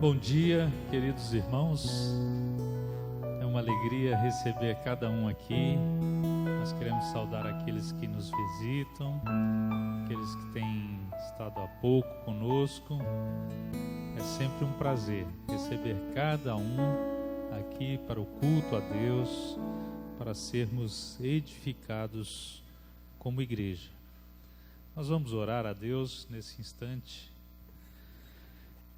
Bom dia, queridos irmãos. É uma alegria receber cada um aqui. Nós queremos saudar aqueles que nos visitam, aqueles que têm estado há pouco conosco. É sempre um prazer receber cada um aqui para o culto a Deus, para sermos edificados como igreja. Nós vamos orar a Deus nesse instante.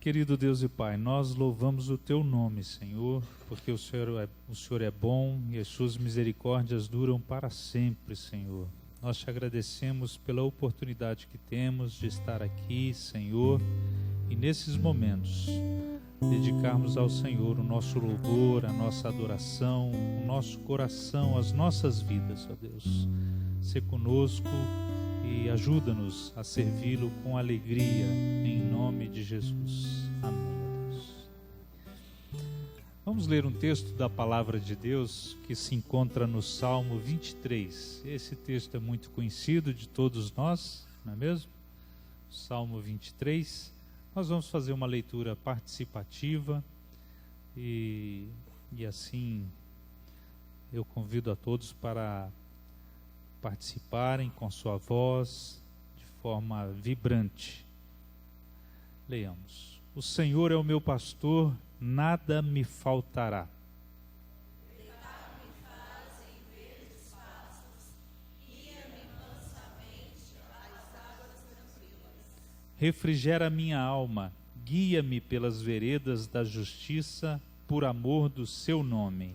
Querido Deus e Pai, nós louvamos o Teu nome, Senhor, porque o Senhor é bom e as Suas misericórdias duram para sempre, Senhor. Nós Te agradecemos pela oportunidade que temos de estar aqui, Senhor, e nesses momentos dedicarmos ao Senhor o nosso louvor, a nossa adoração, o nosso coração, as nossas vidas, ó Deus. Sê conosco e ajuda-nos a servi-lo com alegria, em nome de Jesus. Amém. Vamos ler um texto da Palavra de Deus que se encontra no Salmo 23. Esse texto é muito conhecido de todos nós, não é mesmo? Salmo 23. Nós vamos fazer uma leitura participativa e assim eu convido a todos para participarem com sua voz de forma vibrante. Leiamos. O Senhor é o meu pastor, nada me faltará. Deitar-me faz em verdes pastos, guia-me mansamente às águas tranquilas. Refrigera minha alma, guia-me pelas veredas da justiça, por amor do seu nome.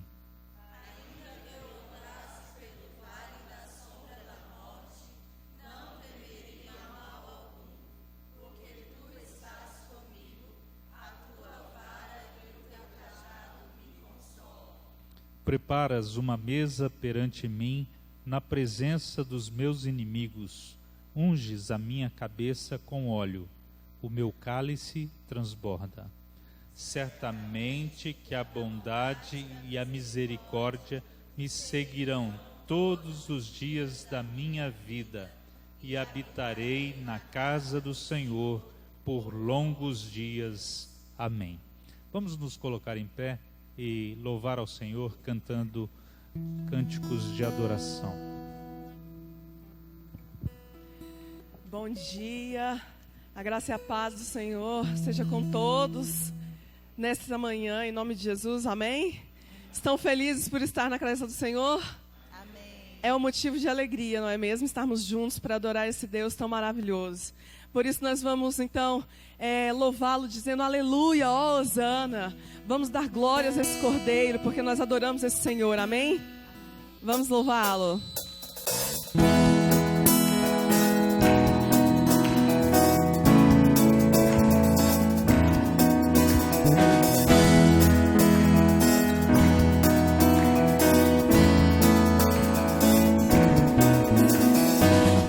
Preparas uma mesa perante mim, na presença dos meus inimigos. Unges a minha cabeça com óleo, o meu cálice transborda. Certamente que a bondade e a misericórdia me seguirão todos os dias da minha vida, e habitarei na casa do Senhor por longos dias. Amém. Vamos nos colocar em pé e louvar ao Senhor cantando cânticos de adoração. Bom dia, a graça e a paz do Senhor seja com todos nesta manhã, em nome de Jesus, amém? Estão felizes por estar na presença do Senhor? Amém. É um motivo de alegria, não é mesmo? Estarmos juntos para adorar esse Deus tão maravilhoso. Por isso nós vamos então louvá-lo dizendo aleluia, ó Hosana. Vamos dar glórias a esse Cordeiro, porque nós adoramos esse Senhor, amém? Vamos louvá-lo.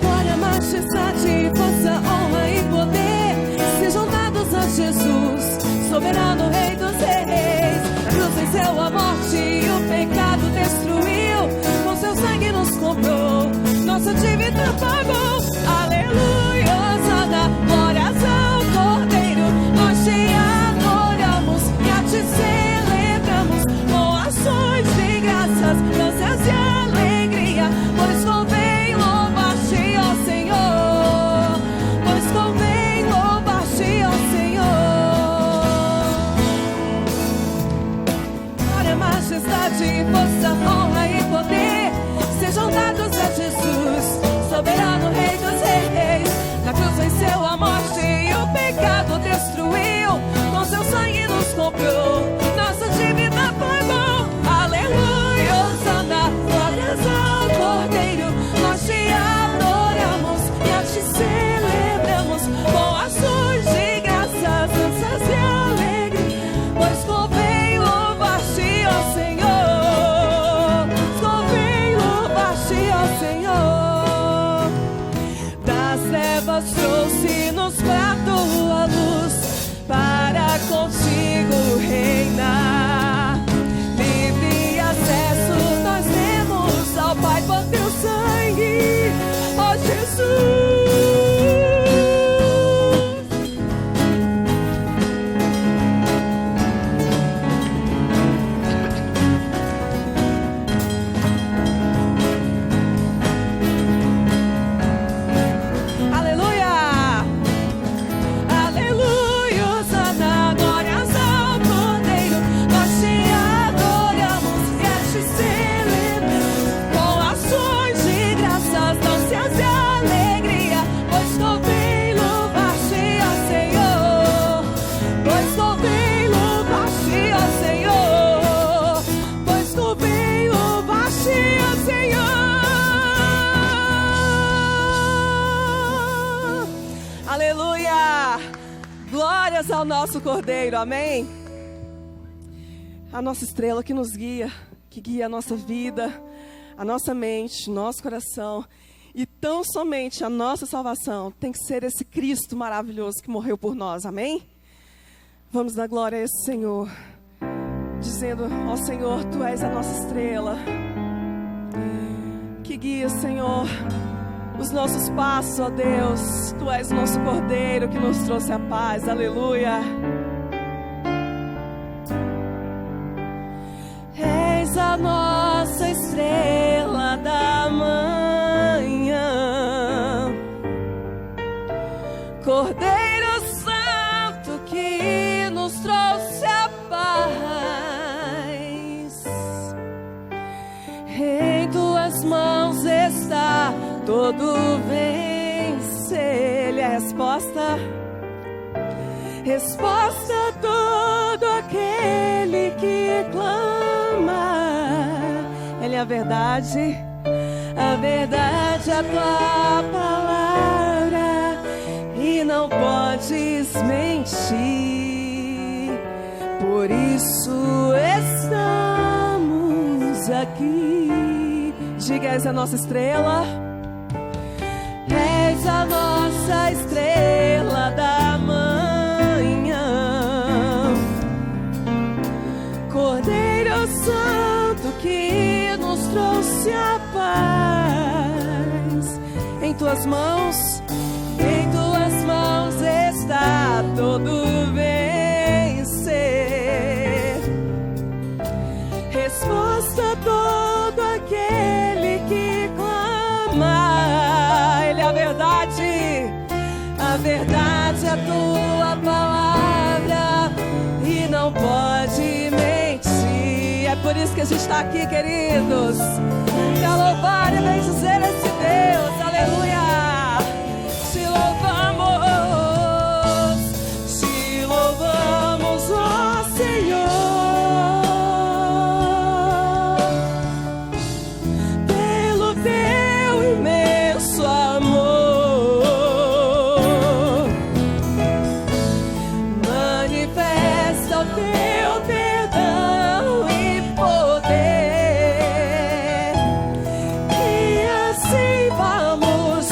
Glória, majestade, força, honra e poder sejam dados a Jesus, soberano Rei dos Reis. Na cruz venceu a morte e o pecado destruiu, com seu sangue nos comprou, nossa dívida pagou. Aleluia, Hosana, glórias ao Cordeiro. Nós te adoramos e a te celebramos com ações de graças, danças e alegria, pois convém louvar-te, ó Senhor, pois convém louvar-te, ó Senhor. Glórias ao nosso Cordeiro, amém? A nossa estrela que nos guia, que guia a nossa vida, a nossa mente, nosso coração. E tão somente a nossa salvação tem que ser esse Cristo maravilhoso que morreu por nós, amém? Vamos dar glória a esse Senhor, dizendo: ó Senhor, Tu és a nossa estrela, que guia, Senhor, os nossos passos, ó Deus. Tu és o nosso Cordeiro que nos trouxe a paz, aleluia. És a nossa estrela da manhã, Cordeiro Santo que nos trouxe a paz. Em Tuas mãos está todo vencer. Ele é a resposta. Resposta a todo aquele que clama. Ele é a verdade a Tua palavra, e não podes mentir. Por isso estamos aqui. Diga: és a nossa estrela. És a nossa estrela da manhã, Cordeiro Santo que nos trouxe a paz. Em Tuas mãos está todo vencer. Resposta a todo aquele que clama. Ele é a verdade é a Tua palavra, e não pode mentir. É por isso que a gente está aqui, queridos, para louvar e bendizer esse Deus, aleluia. Te louvamos, ó Senhor, pelo Teu imenso amor. Manifesta o Teu perdão e poder, e assim vamos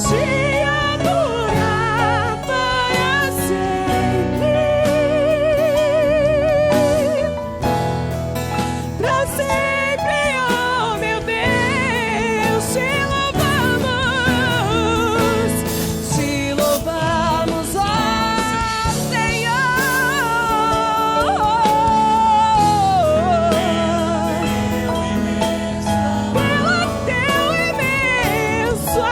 te adorar para sempre. Para sempre, oh meu Deus, te louvamos, ó Senhor, pelo Teu imenso amor.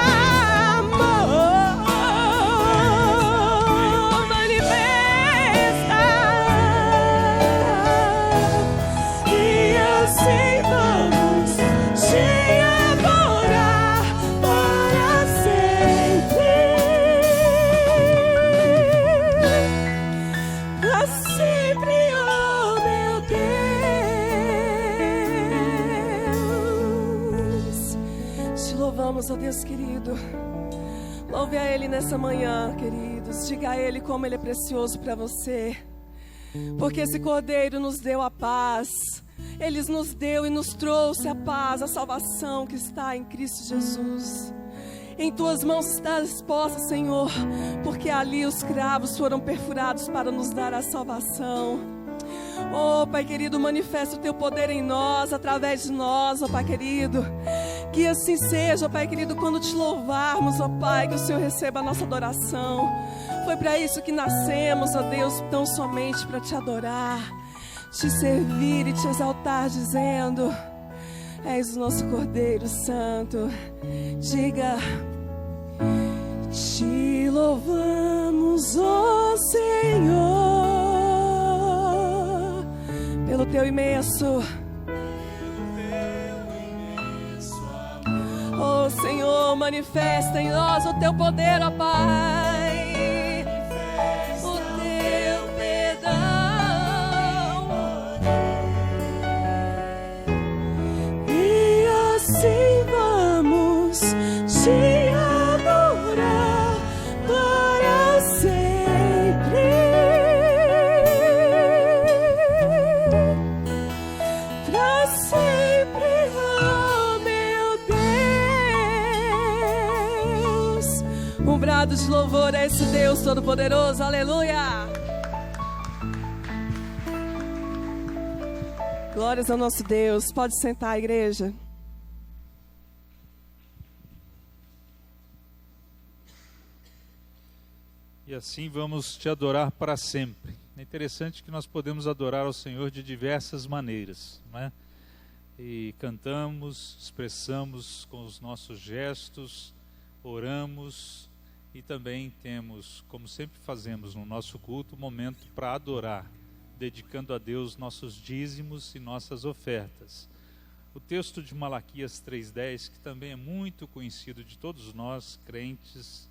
Manifesta, e assim vamos te adorar para sempre. Para sempre, oh meu Deus. Te louvamos, ó Deus querido. Louve a Ele nessa manhã, queridos. Diga a Ele como Ele é precioso para você, porque esse Cordeiro nos deu a paz. Ele nos deu e nos trouxe a paz, a salvação que está em Cristo Jesus. Em Tuas mãos está exposta, Senhor, porque ali os cravos foram perfurados para nos dar a salvação. Oh, Pai querido, manifesta o Teu poder em nós, através de nós, ó Pai querido. Que assim seja, ó Pai querido, quando Te louvarmos, ó Pai, que o Senhor receba a nossa adoração. Foi para isso que nascemos, ó Deus, tão somente para Te adorar, Te servir e Te exaltar, dizendo: és o nosso Cordeiro Santo. Diga: te louvamos, ó Senhor, pelo Teu imenso. Ó Senhor, manifesta em nós o Teu poder, ó Pai, o Teu perdão, e assim vamos te adorar para sempre. salva de louvor a esse Deus Todo-Poderoso. Aleluia! Glórias ao nosso Deus. Pode sentar, igreja. E assim vamos te adorar para sempre. É interessante que nós podemos adorar ao Senhor de diversas maneiras, não é? E cantamos, expressamos com os nossos gestos, oramos e também temos, como sempre fazemos no nosso culto, um momento para adorar, dedicando a Deus nossos dízimos e nossas ofertas. O texto de Malaquias 3:10, que também é muito conhecido de todos nós, crentes,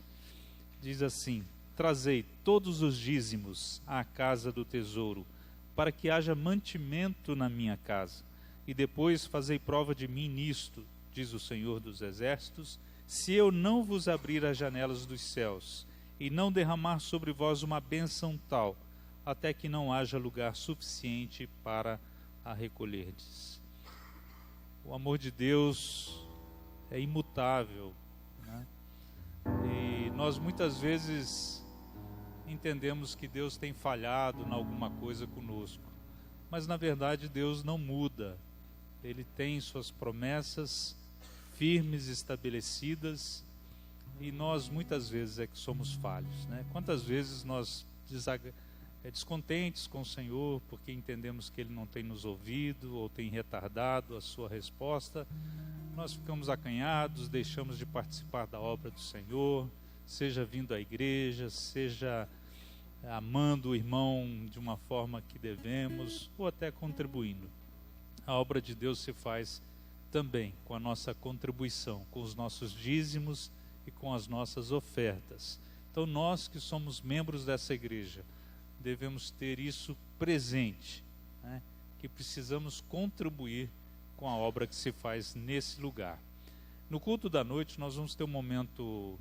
diz assim: trazei todos os dízimos à casa do tesouro, para que haja mantimento na minha casa. E depois fazei prova de mim nisto, diz o Senhor dos Exércitos, se eu não vos abrir as janelas dos céus, e não derramar sobre vós uma bênção tal, até que não haja lugar suficiente para a recolherdes. O amor de Deus é imutável, né? E nós muitas vezes entendemos que Deus tem falhado em alguma coisa conosco, mas na verdade Deus não muda. Ele tem suas promessas firmes, estabelecidas, e nós muitas vezes é que somos falhos, né? Quantas vezes nós descontentes com o Senhor porque entendemos que Ele não tem nos ouvido ou tem retardado a sua resposta, nós ficamos acanhados, deixamos de participar da obra do Senhor, seja vindo à igreja, seja amando o irmão de uma forma que devemos, ou até contribuindo. A obra de Deus se faz também com a nossa contribuição, com os nossos dízimos e com as nossas ofertas. Então nós que somos membros dessa igreja, devemos ter isso presente, né? Que precisamos contribuir com a obra que se faz nesse lugar. No culto da noite nós vamos ter um momento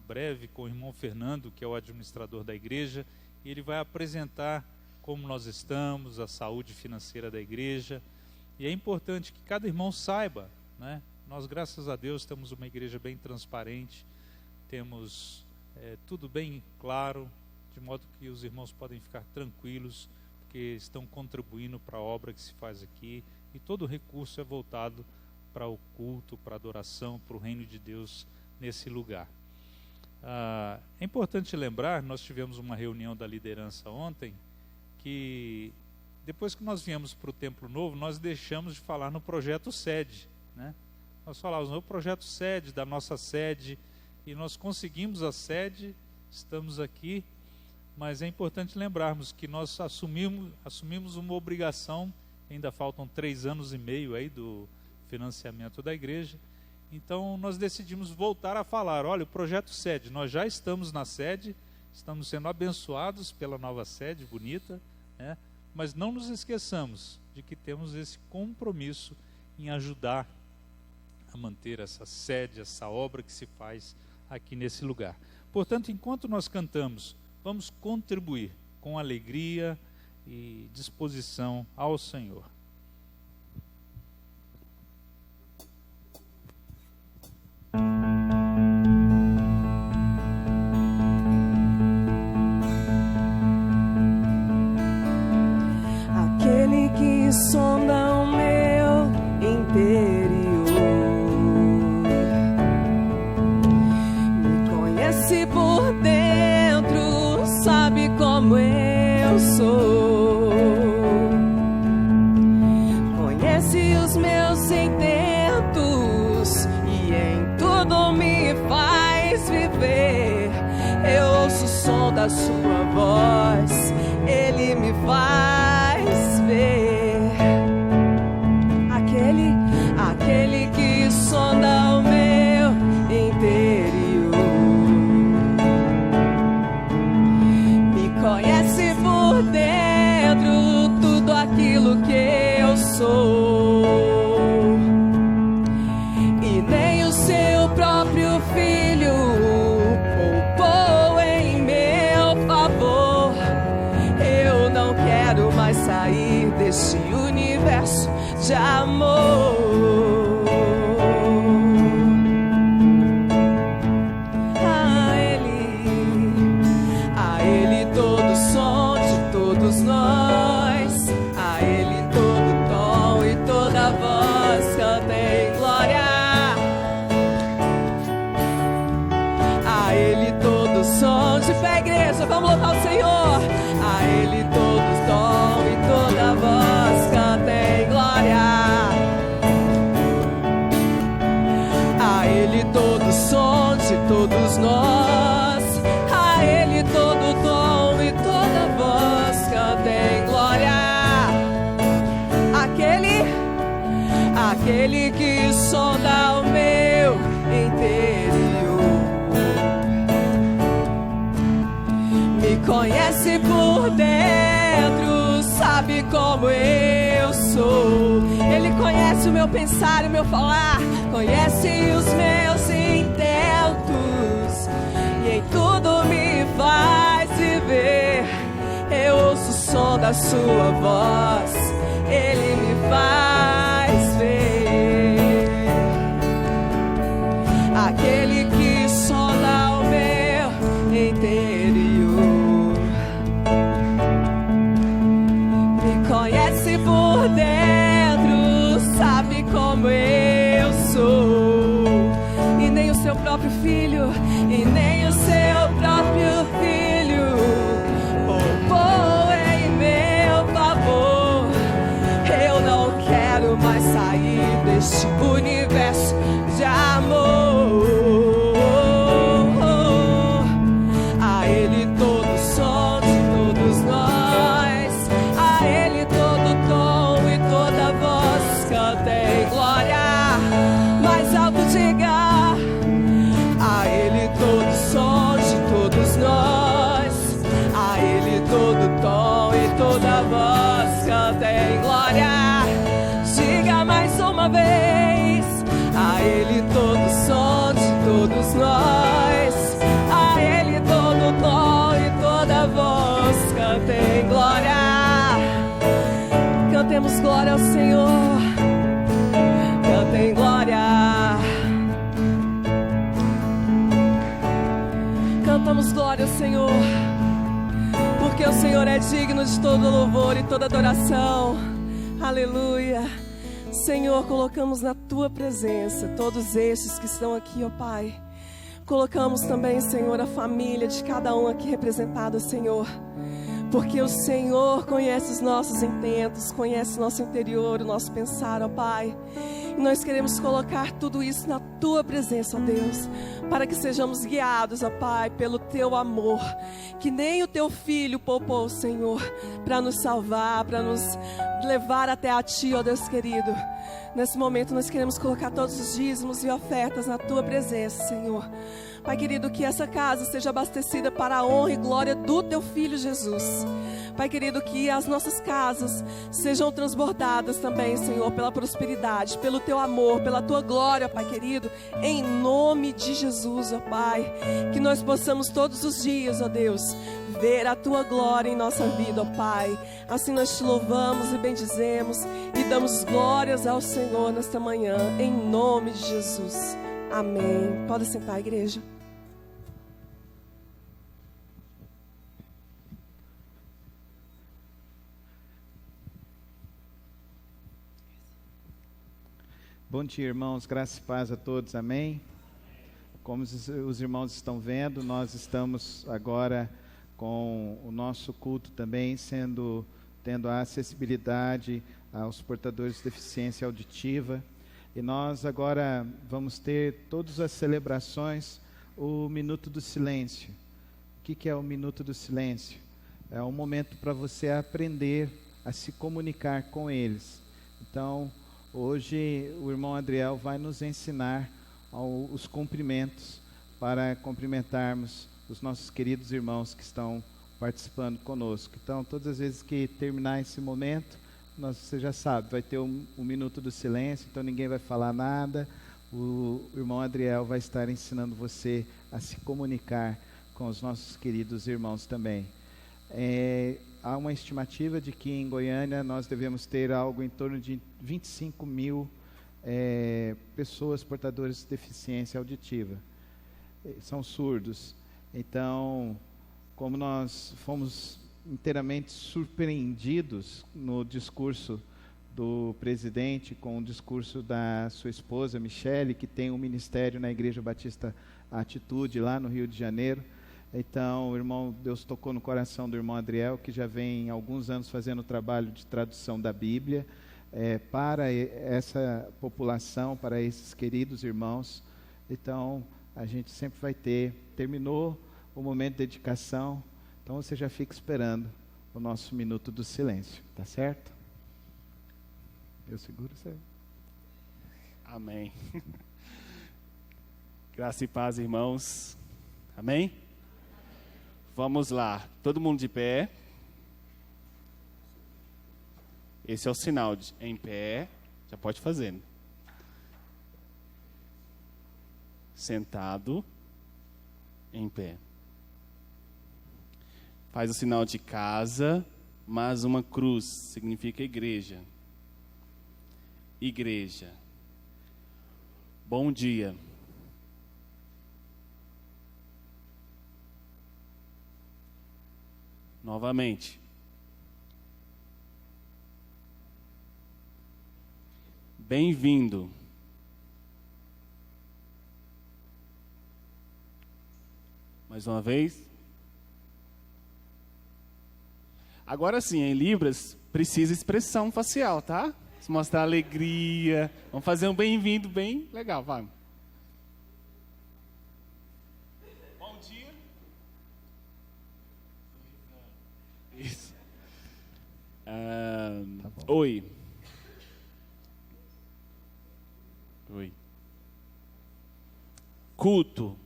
breve com o irmão Fernando, que é o administrador da igreja, e ele vai apresentar como nós estamos, a saúde financeira da igreja. E é importante que cada irmão saiba, né? Nós, graças a Deus, temos uma igreja bem transparente, temos tudo bem claro, de modo que os irmãos podem ficar tranquilos, porque estão contribuindo para a obra que se faz aqui, e todo o recurso é voltado para o culto, para a adoração, para o reino de Deus nesse lugar. É importante lembrar, nós tivemos uma reunião da liderança ontem, que depois que nós viemos para o Templo Novo, nós deixamos de falar no projeto sede, né? Nós falávamos no projeto sede, da nossa sede, e nós conseguimos a sede, estamos aqui, mas é importante lembrarmos que nós assumimos uma obrigação, ainda faltam 3 anos e meio aí do financiamento da igreja, então nós decidimos voltar a falar, olha, o projeto sede, nós já estamos na sede, estamos sendo abençoados pela nova sede bonita, né? Mas não nos esqueçamos de que temos esse compromisso em ajudar a manter essa sede, essa obra que se faz aqui nesse lugar. Portanto, enquanto nós cantamos, vamos contribuir com alegria e disposição ao Senhor. Aquele que sonda o meu interior me conhece por dentro, sabe como eu sou, conhece os meus intentos e em tudo me faz viver. Eu ouço o som da sua voz, ele me faz ver. Aquele que sonda o meu interior me conhece por dentro, tudo aquilo que eu sou, e nem o seu próprio filho poupou em meu favor. Eu não quero mais sair desse universo de amor. Ele todos nós. A Ele todo tom e toda voz cantem glória. A Ele todo som de fé, igreja, vamos louvar o Senhor. A Ele todo tom e toda voz cantem glória. A Ele todo som de todos nós. A Ele todo tom e toda voz cantem glória. Aquele que sonda o meu interior, me conhece por dentro, sabe como eu sou. Ele conhece o meu pensar e o meu falar, conhece os meus intentos, e em tudo me faz viver. Eu ouço o som da sua voz, Ele me faz ver. Aquele que sonda o meu interior, me conhece por dentro, sabe como eu sou. E nem o seu próprio filho, e nem o seu próprio filho poupou em meu favor. Eu não quero mais sair deste universo de amor. A Ele todo som de todos nós. A Ele todo tom e toda voz cantem glória. Mais alto diga: a Ele todo som de todos nós. A Ele todo tom e toda voz cantem glória. Diga mais uma vez: a Ele todo som de todos nós. A Ele todo tom e toda voz cantem glória. Cantemos glória ao Senhor. Cantem glória. Cantamos glória ao Senhor, porque o Senhor é digno de todo louvor e toda adoração. Aleluia. Senhor, colocamos na Tua presença todos estes que estão aqui, ó Pai. Colocamos também, Senhor, a família de cada um aqui representada, Senhor. Porque o Senhor conhece os nossos intentos, conhece o nosso interior, o nosso pensar, ó Pai. E nós queremos colocar tudo isso na Tua presença, ó Deus, para que sejamos guiados, ó Pai, pelo Teu amor, que nem o Teu Filho poupou, Senhor, para nos salvar, para nos levar até a Ti, ó Deus querido. Nesse momento nós queremos colocar todos os dízimos e ofertas na Tua presença, Senhor. Pai querido, que essa casa seja abastecida para a honra e glória do Teu Filho Jesus. Pai querido, que as nossas casas sejam transbordadas também, Senhor, pela prosperidade, pelo Teu amor, pela Tua glória, Pai querido, em nome de Jesus, ó Pai. Que nós possamos todos os dias, ó Deus, ver a Tua glória em nossa vida, ó Pai. Assim nós Te louvamos e bendizemos e damos glórias ao Senhor nesta manhã, em nome de Jesus. Amém. Pode sentar, igreja. Bom dia, irmãos, graça e paz a todos, amém? Como os irmãos estão vendo, nós estamos agora com o nosso culto também tendo a acessibilidade aos portadores de deficiência auditiva. E nós agora vamos ter todas as celebrações, o Minuto do Silêncio. O que é o Minuto do Silêncio? É um momento para você aprender a se comunicar com eles. Então, hoje o irmão Adriel vai nos ensinar os cumprimentos para cumprimentarmos os nossos queridos irmãos que estão participando conosco. Então, todas as vezes que terminar esse momento, você já sabe, vai ter um minuto do silêncio, então ninguém vai falar nada. O irmão Adriel vai estar ensinando você a se comunicar com os nossos queridos irmãos também. Há uma estimativa de que em Goiânia nós devemos ter algo em torno de 25 mil pessoas portadoras de deficiência auditiva. São surdos. Então, como nós fomos inteiramente surpreendidos no discurso do presidente, com o discurso da sua esposa, Michele, que tem um ministério na Igreja Batista Atitude, lá no Rio de Janeiro. Então, o irmão, Deus tocou no coração do irmão Adriel, que já vem há alguns anos fazendo o trabalho de tradução da Bíblia para essa população, para esses queridos irmãos. Então, a gente sempre vai terminou o momento de dedicação, então você já fica esperando o nosso minuto do silêncio, tá certo? Eu seguro você. Amém. Graça e paz, irmãos. Amém? Vamos lá, todo mundo de pé. Esse é o sinal de em pé, já pode fazer. Né? Sentado, em pé. Faz o sinal de casa, mas uma cruz significa igreja. Igreja. Bom dia. Novamente. Bem-vindo. Mais uma vez. Agora sim, em Libras, precisa expressão facial, tá? Se mostrar alegria. Vamos fazer um bem-vindo bem legal, vamos. Bom dia. Isso. Oi. Oi. Culto.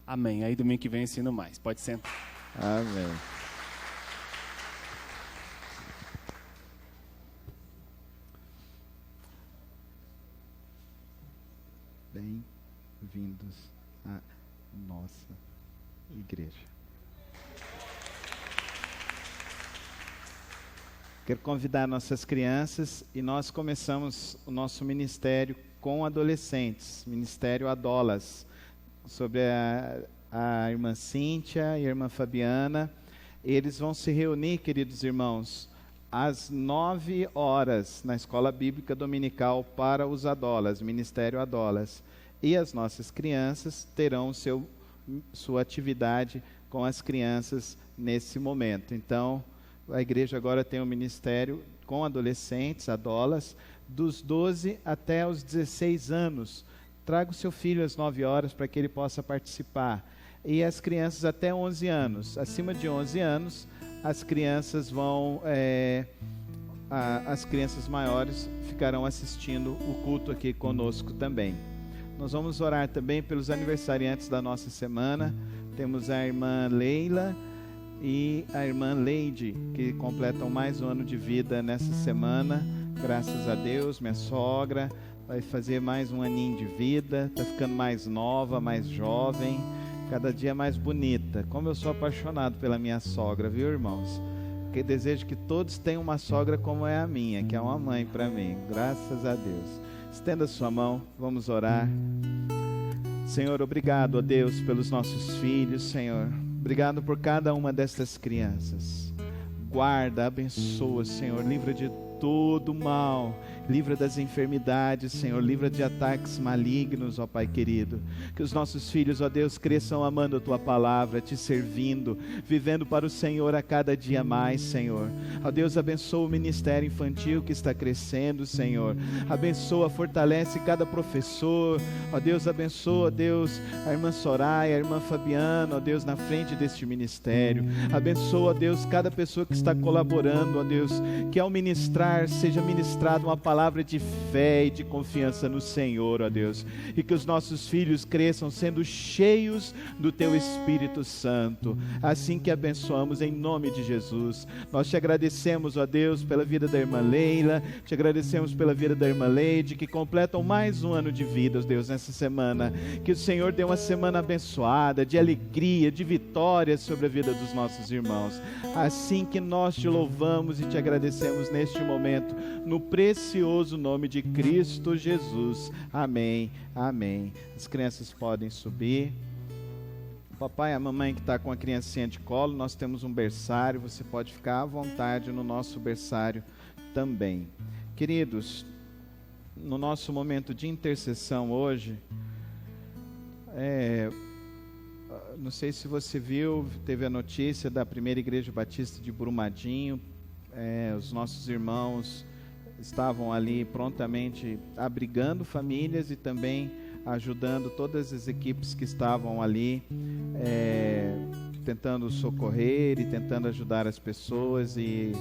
Amém. Aí domingo que vem eu ensino mais. Pode sentar. Amém. Bem-vindos à nossa igreja. Quero convidar nossas crianças e nós começamos o nosso ministério com adolescentes, Ministério Adolas, sobre a irmã Cíntia e a irmã Fabiana. Eles vão se reunir, queridos irmãos, às 9 horas na Escola Bíblica Dominical para os Adolas, Ministério Adolas. E as nossas crianças terão sua atividade com as crianças nesse momento. Então, a igreja agora tem um ministério com adolescentes, Adolas, dos 12 até os 16 anos. Traga o seu filho às 9 horas para que ele possa participar. E as crianças até 11 anos. Acima de 11 anos, as crianças as crianças maiores ficarão assistindo o culto aqui conosco também. Nós vamos orar também pelos aniversariantes da nossa semana. Temos a irmã Leila e a irmã Leide, que completam mais um ano de vida nessa semana. Graças a Deus, minha sogra vai fazer mais um aninho de vida, está ficando mais nova, mais jovem, cada dia mais bonita. Como eu sou apaixonado pela minha sogra, viu, irmãos? Que desejo que todos tenham uma sogra como é a minha, que é uma mãe para mim. Graças a Deus. Estenda sua mão, vamos orar. Senhor, obrigado, ó Deus, pelos nossos filhos, Senhor. Obrigado por cada uma dessas crianças. Guarda, abençoa, Senhor, livra de todo mal, livra das enfermidades, Senhor, livra de ataques malignos, ó Pai querido. Que os nossos filhos, ó Deus, cresçam amando a Tua palavra, Te servindo, vivendo para o Senhor a cada dia mais, Senhor. Ó Deus, abençoa o ministério infantil que está crescendo, Senhor. Abençoa, fortalece cada professor. Ó Deus, abençoa, ó Deus, a irmã Soraya, a irmã Fabiana, ó Deus, na frente deste ministério. Abençoa, ó Deus, cada pessoa que está colaborando, ó Deus, que ao ministrar seja ministrada uma palavra de fé e de confiança no Senhor, ó Deus, e que os nossos filhos cresçam sendo cheios do Teu Espírito Santo, assim que abençoamos em nome de Jesus. Nós Te agradecemos, ó Deus, pela vida da irmã Leila, Te agradecemos pela vida da irmã Leide, que completam mais um ano de vida, ó Deus, nessa semana. Que o Senhor dê uma semana abençoada, de alegria, de vitória sobre a vida dos nossos irmãos. Assim que nós Te louvamos e Te agradecemos neste momento, no precioso precioso nome de Cristo Jesus. Amém, amém. As crianças podem subir. O papai e a mamãe que está com a criancinha de colo, nós temos um berçário, você pode ficar à vontade no nosso berçário também. Queridos, no nosso momento de intercessão hoje, não sei se você viu, teve a notícia da Primeira Igreja Batista de Brumadinho. Os nossos irmãos estavam ali prontamente abrigando famílias e também ajudando todas as equipes que estavam ali, tentando socorrer e tentando ajudar as pessoas, e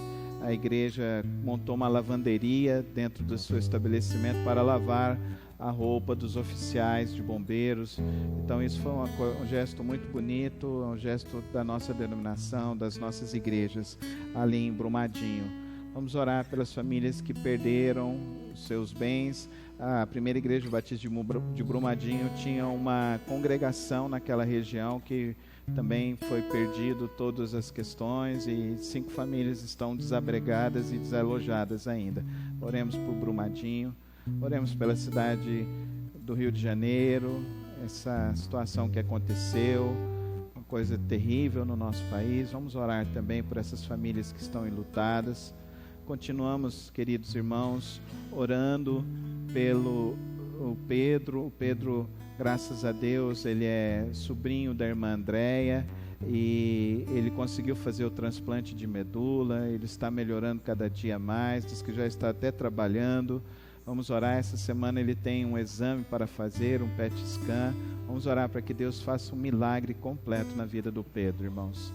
a igreja montou uma lavanderia dentro do seu estabelecimento para lavar a roupa dos oficiais de bombeiros. Então isso foi um gesto muito bonito, um gesto da nossa denominação, das nossas igrejas ali em Brumadinho. Vamos orar pelas famílias que perderam os seus bens. A Primeira Igreja Batista de Brumadinho tinha uma congregação naquela região que também foi perdido todas as questões, e 5 famílias estão desabrigadas e desalojadas ainda. Oremos por Brumadinho. Oremos pela cidade do Rio de Janeiro, essa situação que aconteceu, uma coisa terrível no nosso país. Vamos orar também por essas famílias que estão enlutadas. Continuamos, queridos irmãos, orando pelo Pedro. O Pedro, graças a Deus, ele é sobrinho da irmã Andréia e ele conseguiu fazer o transplante de medula. Ele está melhorando cada dia mais, diz que já está até trabalhando. Vamos orar, essa semana ele tem um exame para fazer, um PET scan. Vamos orar para que Deus faça um milagre completo na vida do Pedro, irmãos.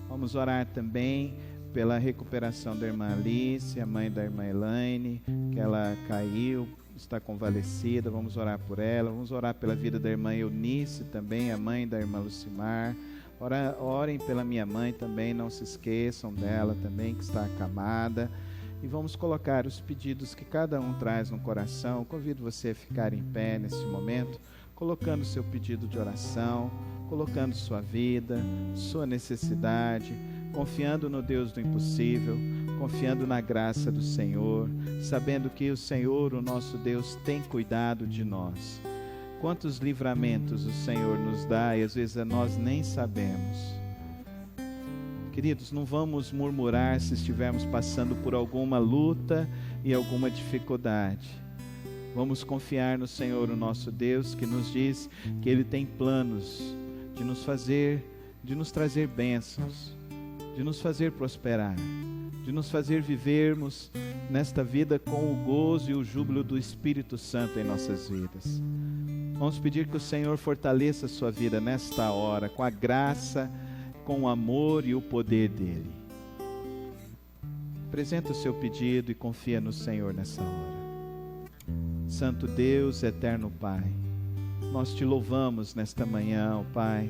Vamos orar também pela recuperação da irmã Alice, a mãe da irmã Elaine, que ela caiu, está convalescida. Vamos orar por ela. Vamos orar pela vida da irmã Eunice também, a mãe da irmã Lucimar. Orem pela minha mãe também, não se esqueçam dela também, que está acamada. E vamos colocar os pedidos que cada um traz no coração. Convido você a ficar em pé nesse momento, colocando seu pedido de oração, colocando sua vida, sua necessidade, confiando no Deus do impossível, confiando na graça do Senhor, sabendo que o Senhor, o nosso Deus, tem cuidado de nós. Quantos livramentos o Senhor nos dá e às vezes nós nem sabemos. Queridos, não vamos murmurar se estivermos passando por alguma luta e alguma dificuldade. Vamos confiar no Senhor, o nosso Deus, que nos diz que Ele tem planos de nos trazer bênçãos, de nos fazer prosperar, de nos fazer vivermos nesta vida com o gozo e o júbilo do Espírito Santo em nossas vidas. Vamos pedir que o Senhor fortaleça a sua vida nesta hora, com a graça, com o amor e o poder dEle. Apresenta o seu pedido e confia no Senhor nessa hora. Santo Deus, eterno Pai, nós te louvamos nesta manhã, ó Pai,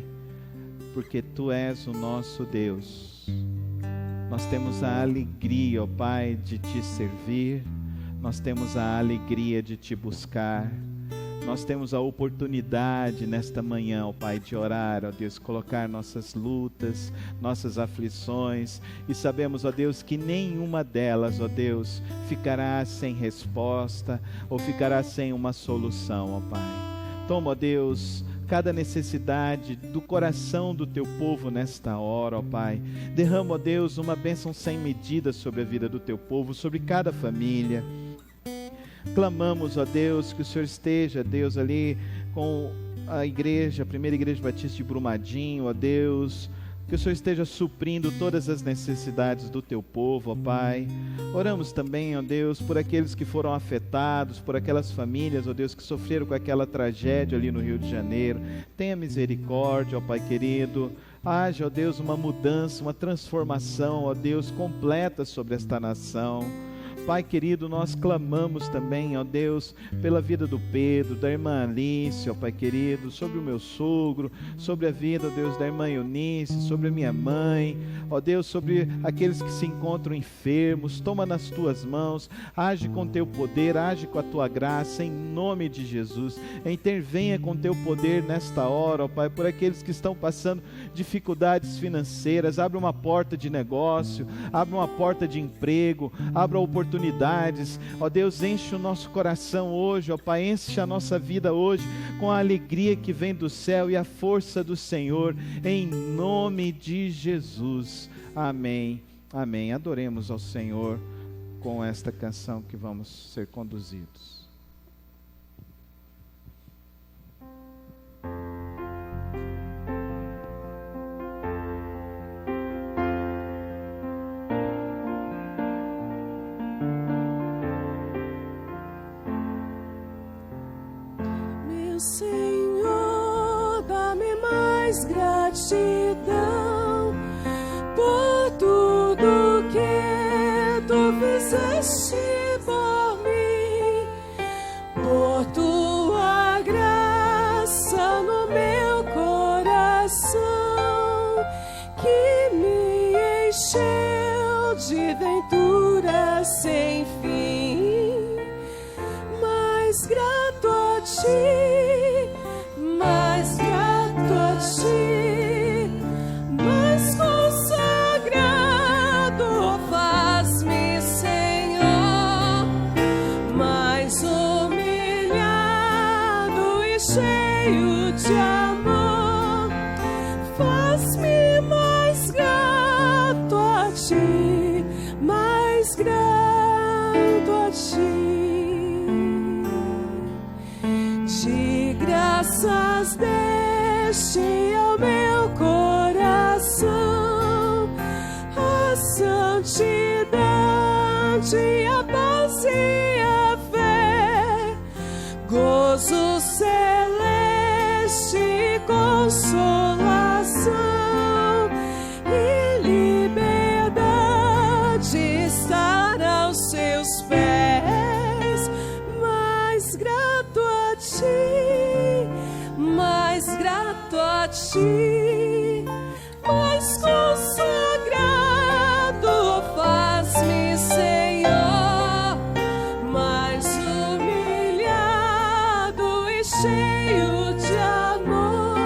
porque Tu és o nosso Deus. Nós temos a alegria, ó Pai, de Te servir. Nós temos a alegria de Te buscar. Nós temos a oportunidade nesta manhã, ó Pai, de orar, ó Deus, colocar nossas lutas, nossas aflições, e sabemos, ó Deus, que nenhuma delas, ó Deus, ficará sem resposta ou ficará sem uma solução, ó Pai. Toma, ó Deus, cada necessidade do coração do Teu povo nesta hora, ó Pai. Derrama, ó Deus, uma bênção sem medida sobre a vida do Teu povo, sobre cada família. Clamamos, ó Deus, que o Senhor esteja, Deus, ali com a igreja, a Primeira Igreja Batista de Brumadinho, ó Deus, que o Senhor esteja suprindo todas as necessidades do Teu povo, ó Pai. Oramos também, ó Deus, por aqueles que foram afetados, por aquelas famílias, ó Deus, que sofreram com aquela tragédia ali no Rio de Janeiro. Tenha misericórdia, ó Pai querido. Haja, ó Deus, uma mudança, uma transformação, ó Deus, completa sobre esta nação. Pai querido, nós clamamos também, ó Deus, pela vida do Pedro, da irmã Alice, ó Pai querido, sobre o meu sogro, sobre a vida, ó Deus, da irmã Eunice, sobre a minha mãe, ó Deus, sobre aqueles que se encontram enfermos. Toma nas Tuas mãos, age com Teu poder, age com a Tua graça, em nome de Jesus. Intervenha com Teu poder nesta hora, ó Pai, por aqueles que estão passando dificuldades financeiras. Abre uma porta de negócio, abre uma porta de emprego, abra a oportunidade oportunidades. Ó Deus, enche o nosso coração hoje, ó Pai, enche a nossa vida hoje com a alegria que vem do céu e a força do Senhor, em nome de Jesus. Amém, amém. Adoremos ao Senhor com esta canção que vamos ser conduzidos. Meu Senhor, dá-me mais gratidão por tudo que tu fizeste por mim, por tua graça no meu coração, que me encheu de ventura sem fim. Mais grato a ti, mais grato a ti, mais consagrado faz-me, Senhor, mais humilhado e cheio de amor, faz-me mais grato a ti, mais grato a ti. De graças deste ao meu coração a santidade, a paz e a fé, gozo celeste, consolação e liberdade, estar aos seus pés. Mais grato a ti, mais grato a ti, mais consagrado faz-me, Senhor, mais humilhado e cheio de amor,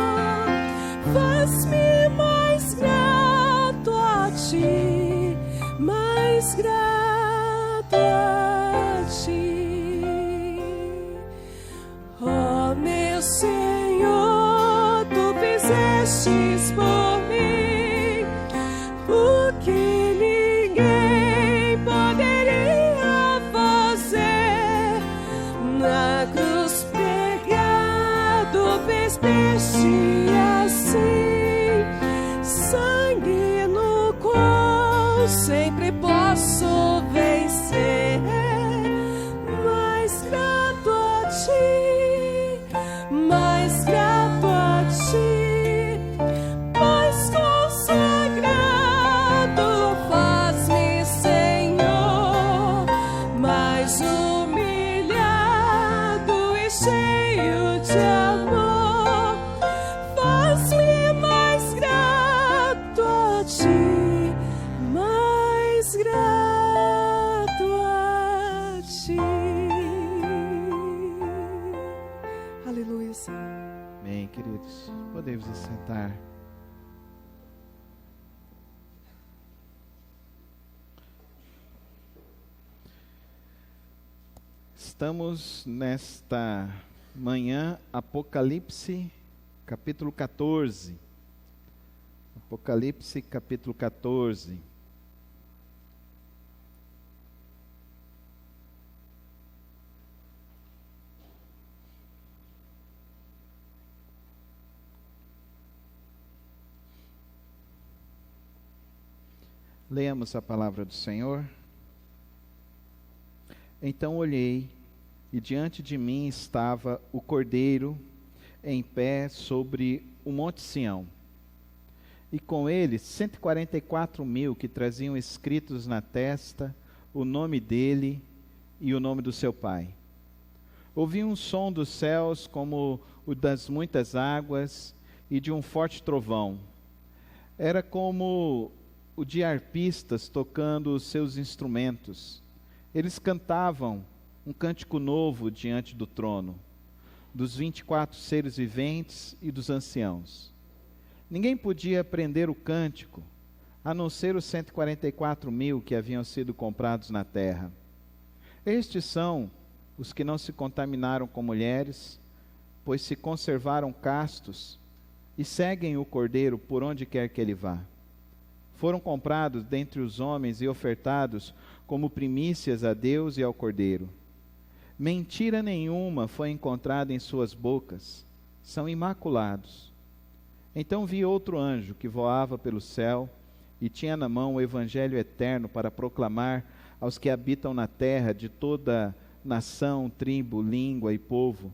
faz-me mais grato a ti, mais grato a ti. Oh, meu Senhor, tu fizestes por mim o que ninguém poderia fazer. Na cruz pregado vestiste assim, sangue no qual sempre posso vencer. Mais grato a ti, mais grato a ti, mais consagrado faz-me, Senhor, mais humilhado e cheio de amor, faz-me mais grato a ti, mais grato a ti. Aleluia, Senhor. Amém, queridos. Podemos assentar. Estamos nesta manhã, Apocalipse, capítulo 14. Apocalipse, capítulo 14. Leamos a palavra do Senhor. Então olhei, e diante de mim estava o Cordeiro, em pé sobre o monte Sião. E com ele 144.000 que traziam escritos na testa o nome dele e o nome do seu Pai. Ouvi um som dos céus como o das muitas águas e de um forte trovão. Era como o de arpistas tocando os seus instrumentos. Eles cantavam um cântico novo diante do trono, dos 24 seres viventes e dos anciãos. Ninguém podia aprender o cântico, a não ser os 144.000 que haviam sido comprados na terra. Estes são os que não se contaminaram com mulheres, pois se conservaram castos e seguem o Cordeiro por onde quer que ele vá. Foram comprados dentre os homens e ofertados como primícias a Deus e ao Cordeiro. Mentira nenhuma foi encontrada em suas bocas, são imaculados. Então vi outro anjo que voava pelo céu e tinha na mão o evangelho eterno para proclamar aos que habitam na terra de toda nação, tribo, língua e povo.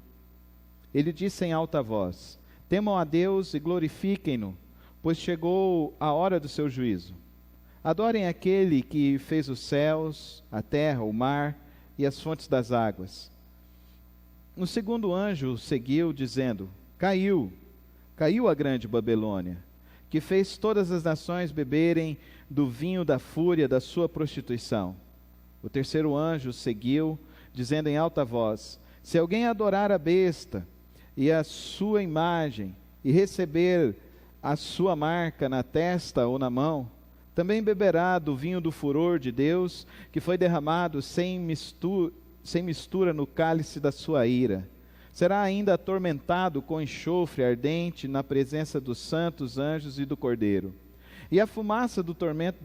Ele disse em alta voz: temam a Deus e glorifiquem-no, pois chegou a hora do seu juízo. Adorem aquele que fez os céus, a terra, o mar e as fontes das águas. O segundo anjo seguiu, dizendo: caiu a grande Babilônia, que fez todas as nações beberem do vinho da fúria da sua prostituição. O terceiro anjo seguiu, dizendo em alta voz: se alguém adorar a besta e a sua imagem, e receber a sua marca na testa ou na mão, também beberá do vinho do furor de Deus, que foi derramado sem mistura no cálice da sua ira. Será ainda atormentado com enxofre ardente na presença dos santos anjos e do Cordeiro. E a fumaça do tormento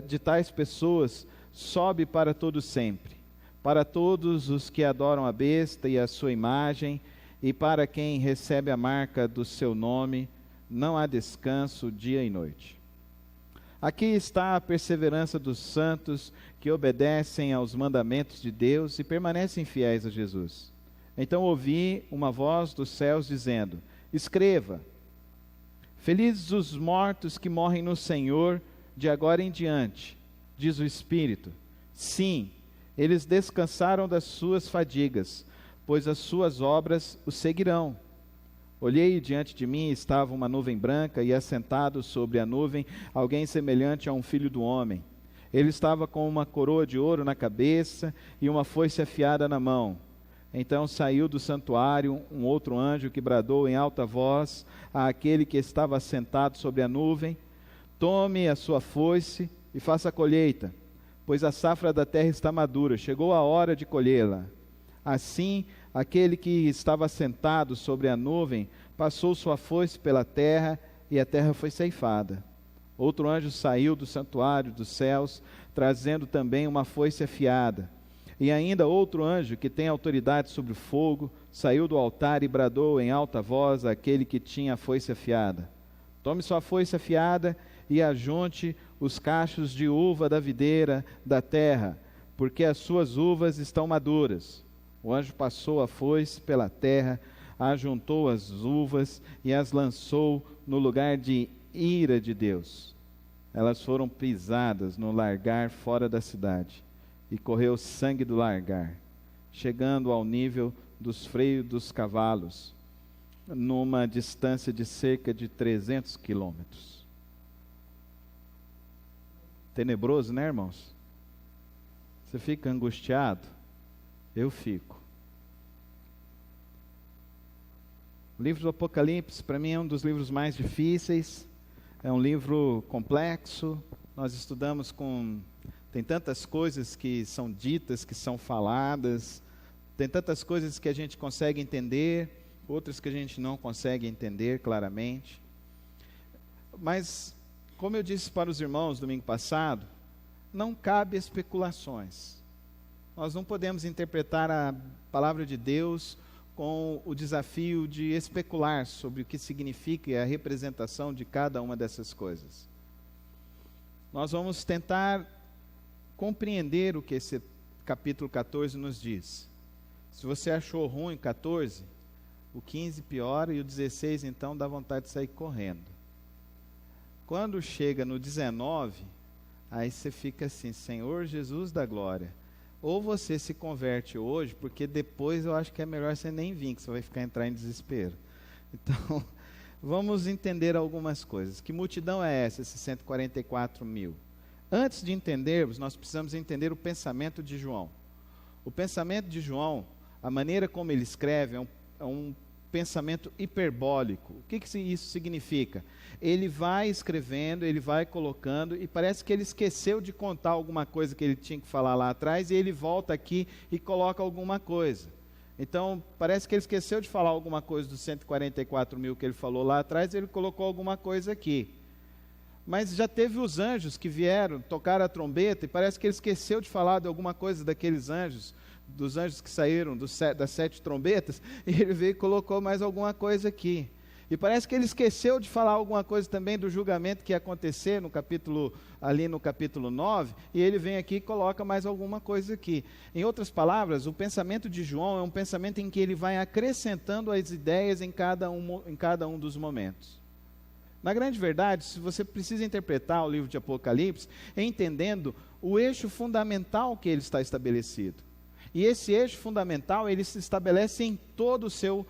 de tais pessoas sobe para todo sempre, para todos os que adoram a besta e a sua imagem, e para quem recebe a marca do seu nome, não há descanso dia e noite. Aqui está a perseverança dos santos que obedecem aos mandamentos de Deus e permanecem fiéis a Jesus. Então ouvi uma voz dos céus dizendo: escreva, felizes os mortos que morrem no Senhor de agora em diante, diz o Espírito. Sim, eles descansaram das suas fadigas, pois as suas obras os seguirão. Olhei e diante de mim estava uma nuvem branca, e assentado sobre a nuvem alguém semelhante a um filho do homem. Ele estava com uma coroa de ouro na cabeça e uma foice afiada na mão. Então saiu do santuário um outro anjo que bradou em alta voz àquele que estava assentado sobre a nuvem: tome a sua foice e faça a colheita, pois a safra da terra está madura, chegou a hora de colhê-la. Assim, aquele que estava sentado sobre a nuvem passou sua foice pela terra, e a terra foi ceifada. Outro anjo saiu do santuário dos céus, trazendo também uma foice afiada. E ainda outro anjo, que tem autoridade sobre o fogo, saiu do altar e bradou em alta voz àquele que tinha a foice afiada: tome sua foice afiada e ajunte os cachos de uva da videira da terra, porque as suas uvas estão maduras. O anjo passou a foice pela terra, ajuntou as uvas e as lançou no lugar de ira de Deus. Elas foram pisadas no largar fora da cidade, e correu sangue do largar, chegando ao nível dos freios dos cavalos, numa distância de cerca de 300 quilômetros. Tenebroso, né, irmãos? Você fica angustiado? Eu fico. O livro do Apocalipse, para mim, é um dos livros mais difíceis. É um livro complexo. Nós estudamos tem tantas coisas que são ditas, que são faladas. Tem tantas coisas que a gente consegue entender, outras que a gente não consegue entender claramente. Mas, como eu disse para os irmãos domingo passado, não cabe especulações. Nós não podemos interpretar a palavra de Deus com o desafio de especular sobre o que significa e a representação de cada uma dessas coisas. Nós vamos tentar compreender o que esse capítulo 14 nos diz. Se você achou ruim 14, o 15 piora e o 16 então dá vontade de sair correndo. Quando chega no 19, aí você fica assim: Senhor Jesus da glória, ou você se converte hoje, porque depois eu acho que é melhor você nem vir, que você vai entrar em desespero. Então, vamos entender algumas coisas. Que multidão é essa, esses 144 mil? Antes de entendermos, nós precisamos entender o pensamento de João. O pensamento de João, a maneira como ele escreve, é um pensamento hiperbólico. O que isso significa? Ele vai escrevendo, ele vai colocando, e parece que ele esqueceu de contar alguma coisa que ele tinha que falar lá atrás, e ele volta aqui e coloca alguma coisa. Então, parece que ele esqueceu de falar alguma coisa dos 144 mil que ele falou lá atrás, e ele colocou alguma coisa aqui. Mas já teve os anjos que vieram, tocaram a trombeta, e parece que ele esqueceu de falar de alguma coisa daqueles anjos, dos anjos que saíram das 7 trombetas, e ele veio e colocou mais alguma coisa aqui. E parece que ele esqueceu de falar alguma coisa também do julgamento que ia acontecer ali no capítulo 9, e ele vem aqui e coloca mais alguma coisa aqui. Em outras palavras, o pensamento de João é um pensamento em que ele vai acrescentando as ideias em cada um dos momentos. Na grande verdade, se você precisa interpretar o livro de Apocalipse, entendendo o eixo fundamental que ele está estabelecido. E esse eixo fundamental, ele se estabelece em todo o seu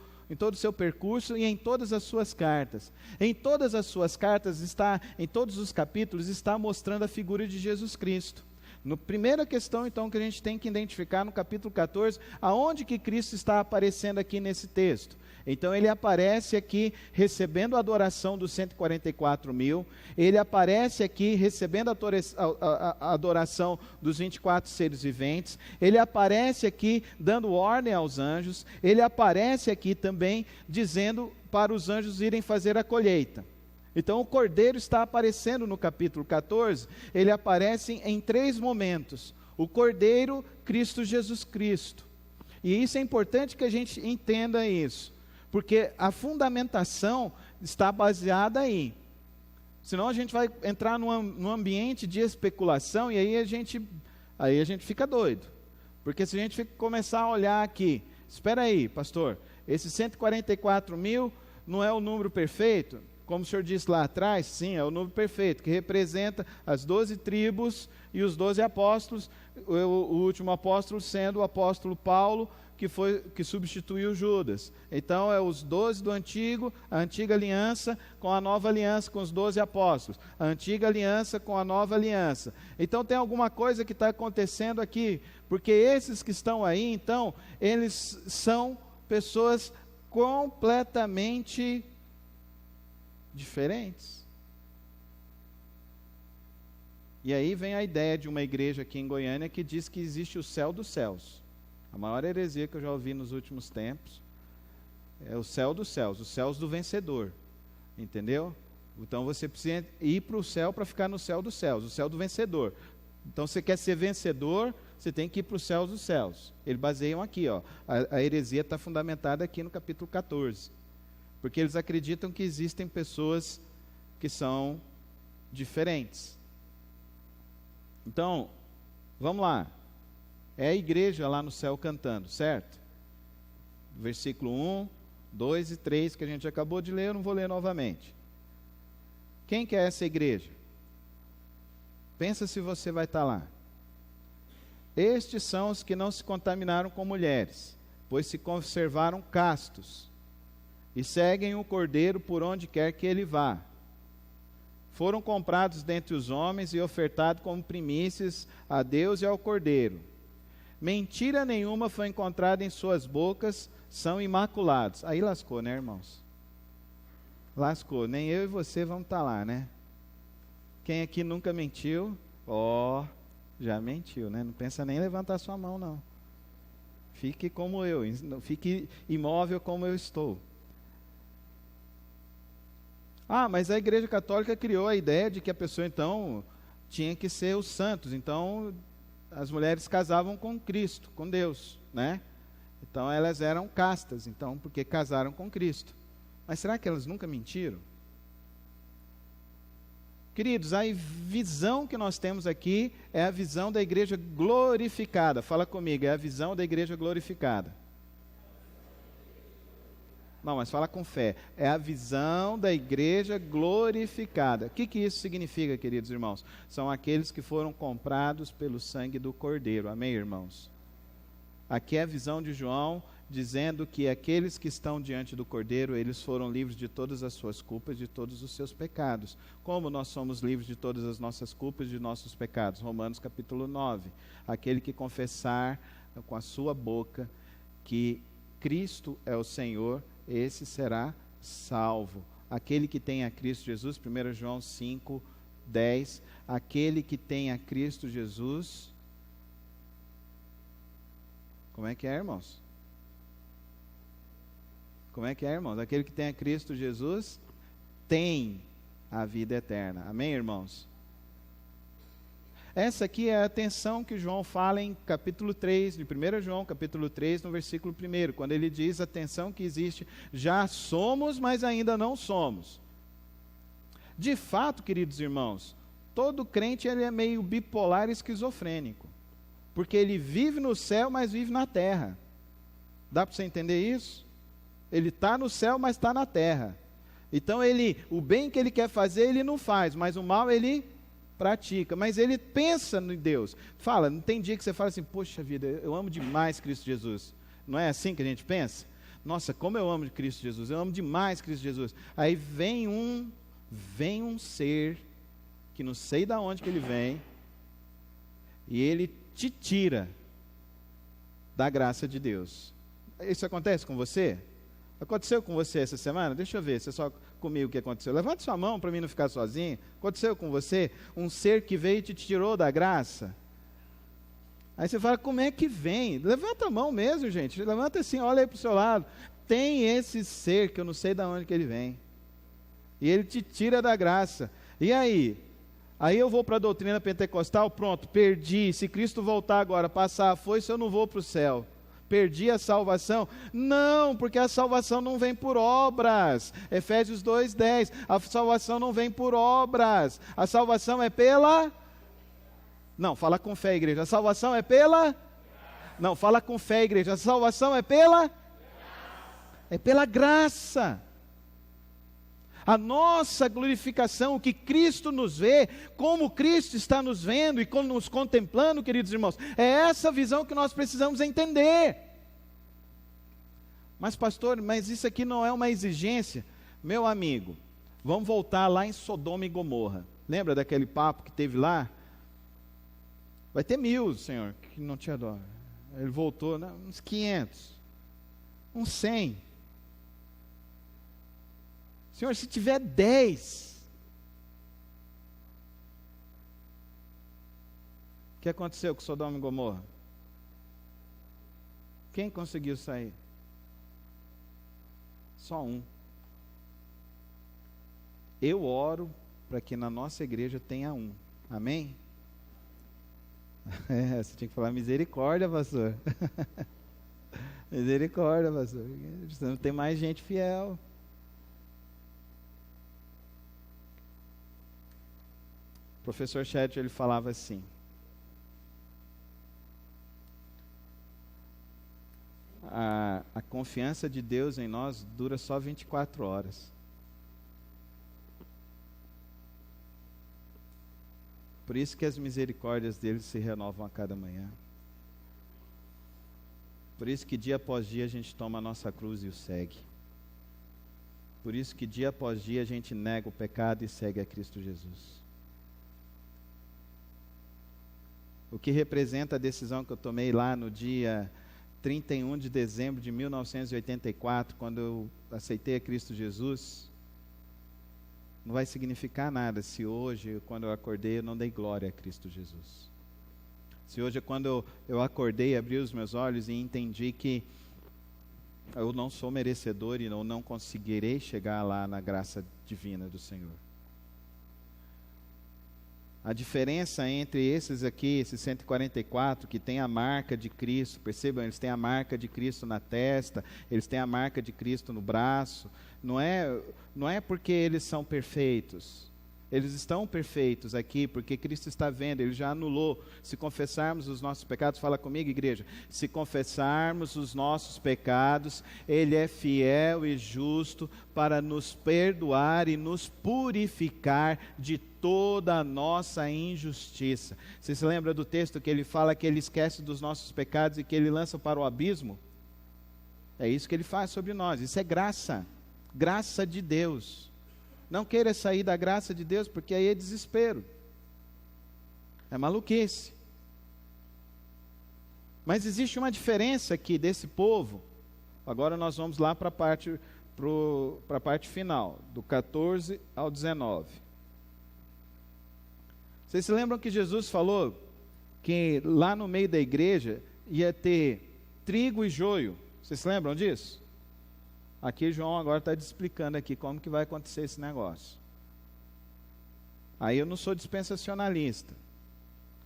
percurso e em todas as suas cartas. Em todas as suas cartas, em todos os capítulos, está mostrando a figura de Jesus Cristo. Na primeira questão, então, que a gente tem que identificar no capítulo 14, aonde que Cristo está aparecendo aqui nesse texto. Então ele aparece aqui recebendo a adoração dos 144 mil, ele aparece aqui recebendo a adoração dos 24 seres viventes, ele aparece aqui dando ordem aos anjos, ele aparece aqui também dizendo para os anjos irem fazer a colheita. Então o Cordeiro está aparecendo no capítulo 14, ele aparece em 3 momentos, o Cordeiro, Cristo Jesus Cristo. E isso é importante que a gente entenda isso. Porque a fundamentação está baseada aí. Senão a gente vai entrar num ambiente de especulação e aí a gente fica doido. Porque se a gente começar a olhar aqui, espera aí, pastor, esses 144 mil não é o número perfeito? Como o senhor disse lá atrás, sim, é o número perfeito, que representa as 12 tribos e os 12 apóstolos, o último apóstolo sendo o apóstolo Paulo, que substituiu Judas. Então é os 12 do antigo, a antiga aliança com a nova aliança com os 12 apóstolos, a antiga aliança com a nova aliança. Então tem alguma coisa que está acontecendo aqui, porque esses que estão aí, então, eles são pessoas completamente diferentes. E aí vem a ideia de uma igreja aqui em Goiânia que diz que existe o céu dos céus. A maior heresia que eu já ouvi nos últimos tempos é o céu dos céus, os céus do vencedor, entendeu? Então você precisa ir para o céu para ficar no céu dos céus, o céu do vencedor. Então você quer ser vencedor, você tem que ir para o céu dos céus. Eles baseiam aqui, ó, a heresia está fundamentada aqui no capítulo 14, porque eles acreditam que existem pessoas que são diferentes. Então, vamos lá. É a igreja lá no céu cantando, certo? Versículo 1, 2 e 3 que a gente acabou de ler, eu não vou ler novamente. Quem que é essa igreja? Pensa se você vai estar lá. Estes são os que não se contaminaram com mulheres, pois se conservaram castos, e seguem o Cordeiro por onde quer que ele vá. Foram comprados dentre os homens e ofertados como primícias a Deus e ao Cordeiro. Mentira nenhuma foi encontrada em suas bocas, são imaculados. Aí lascou, né, irmãos? Lascou, nem eu e você vamos estar lá, né? Quem aqui nunca mentiu? Já mentiu, né? Não pensa nem em levantar sua mão, não. Fique como eu, fique imóvel como eu estou. Mas a Igreja Católica criou a ideia de que a pessoa, então, tinha que ser os santos. Então, as mulheres casavam com Cristo, com Deus, né? Então, elas eram castas, então, porque casaram com Cristo. Mas será que elas nunca mentiram? Queridos, a visão que nós temos aqui é a visão da igreja glorificada. Fala comigo, é a visão da igreja glorificada. Não, mas fala com fé. É a visão da igreja glorificada. O que isso significa, queridos irmãos? São aqueles que foram comprados pelo sangue do Cordeiro. Amém, irmãos? Aqui é a visão de João, dizendo que aqueles que estão diante do Cordeiro, eles foram livres de todas as suas culpas, de todos os seus pecados. Como nós somos livres de todas as nossas culpas e de nossos pecados? Romanos capítulo 9. Aquele que confessar com a sua boca que Cristo é o Senhor, esse será salvo. Aquele que tem a Cristo Jesus, 1 João 5, 10, aquele que tem a Cristo Jesus, como é que é, irmãos? Como é que é, irmãos? Aquele que tem a Cristo Jesus tem a vida eterna. Amém, irmãos? Essa aqui é a atenção que João fala em capítulo 3, de 1 João, capítulo 3, no versículo 1, quando ele diz a tensão que existe, já somos, mas ainda não somos. De fato, queridos irmãos, todo crente ele é meio bipolar e esquizofrênico, porque ele vive no céu, mas vive na terra. Dá para você entender isso? Ele está no céu, mas está na terra. Então o bem que ele quer fazer, ele não faz, mas o mal ele pratica, mas ele pensa em Deus. Fala, não tem dia que você fala assim, poxa vida, eu amo demais Cristo Jesus. Não é assim que a gente pensa? Nossa, como eu amo Cristo Jesus, eu amo demais Cristo Jesus. Aí vem um ser, que não sei de onde que ele vem, e ele te tira da graça de Deus. Isso acontece com você? Aconteceu com você essa semana? Deixa eu ver, você só comigo o que aconteceu. Levante sua mão para mim não ficar sozinho. Aconteceu com você? Um ser que veio e te tirou da graça? Aí você fala, como é que vem? Levanta a mão mesmo, gente. Levanta assim, olha aí para o seu lado. Tem esse ser que eu não sei de onde que ele vem. E ele te tira da graça. E aí? Aí eu vou para a doutrina pentecostal, pronto, perdi. Se Cristo voltar agora, passar a foice, eu não vou para o céu. Perdi a salvação? Não, porque a salvação não vem por obras. Efésios 2:10, a salvação não vem por obras. A salvação é pela... Não, fala com fé, igreja. A salvação é pela... Não, fala com fé, igreja. A salvação é pela... É pela graça. A nossa glorificação, o que Cristo nos vê, como Cristo está nos vendo e como nos contemplando, queridos irmãos, é essa visão que nós precisamos entender. Mas pastor, mas isso aqui não é uma exigência? Meu amigo, vamos voltar lá em Sodoma e Gomorra. Lembra daquele papo que teve lá? Vai ter 1000, Senhor, que não te adoram. Ele voltou, né? Uns 500, uns 100. Senhor, se tiver 10, o que aconteceu com Sodoma e Gomorra? Quem conseguiu sair? Só um. Eu oro para que na nossa igreja tenha um. Amém? Você tinha que falar misericórdia, pastor. Misericórdia, pastor. Não tem mais gente fiel. O professor Chet, ele falava assim: a confiança de Deus em nós dura só 24 horas. Por isso que as misericórdias dele se renovam a cada manhã. Por isso que dia após dia a gente toma a nossa cruz e o segue. Por isso que dia após dia a gente nega o pecado e segue a Cristo Jesus. O que representa a decisão que eu tomei lá no dia 31 de dezembro de 1984, quando eu aceitei a Cristo Jesus, não vai significar nada se hoje, quando eu acordei, eu não dei glória a Cristo Jesus. Se hoje, quando eu acordei, abri os meus olhos e entendi que eu não sou merecedor e eu não conseguirei chegar lá na graça divina do Senhor. A diferença entre esses aqui, esses 144, que tem a marca de Cristo, percebam, eles têm a marca de Cristo na testa, eles têm a marca de Cristo no braço, não é porque eles são perfeitos, eles estão perfeitos aqui, porque Cristo está vendo, Ele já anulou. Se confessarmos os nossos pecados, fala comigo, igreja, se confessarmos os nossos pecados, Ele é fiel e justo para nos perdoar e nos purificar de toda a nossa injustiça. Você se lembra do texto que Ele fala que Ele esquece dos nossos pecados e que Ele lança para o abismo? É isso que Ele faz sobre nós, isso é graça, graça de Deus. Não queira sair da graça de Deus, porque aí é desespero, é maluquice. Mas existe uma diferença aqui desse povo. Agora nós vamos lá para a parte para a parte final, do 14 ao 19. Vocês se lembram que Jesus falou que lá no meio da igreja ia ter trigo e joio? Vocês se lembram disso? Aqui João agora está explicando aqui como que vai acontecer esse negócio. Aí eu não sou dispensacionalista.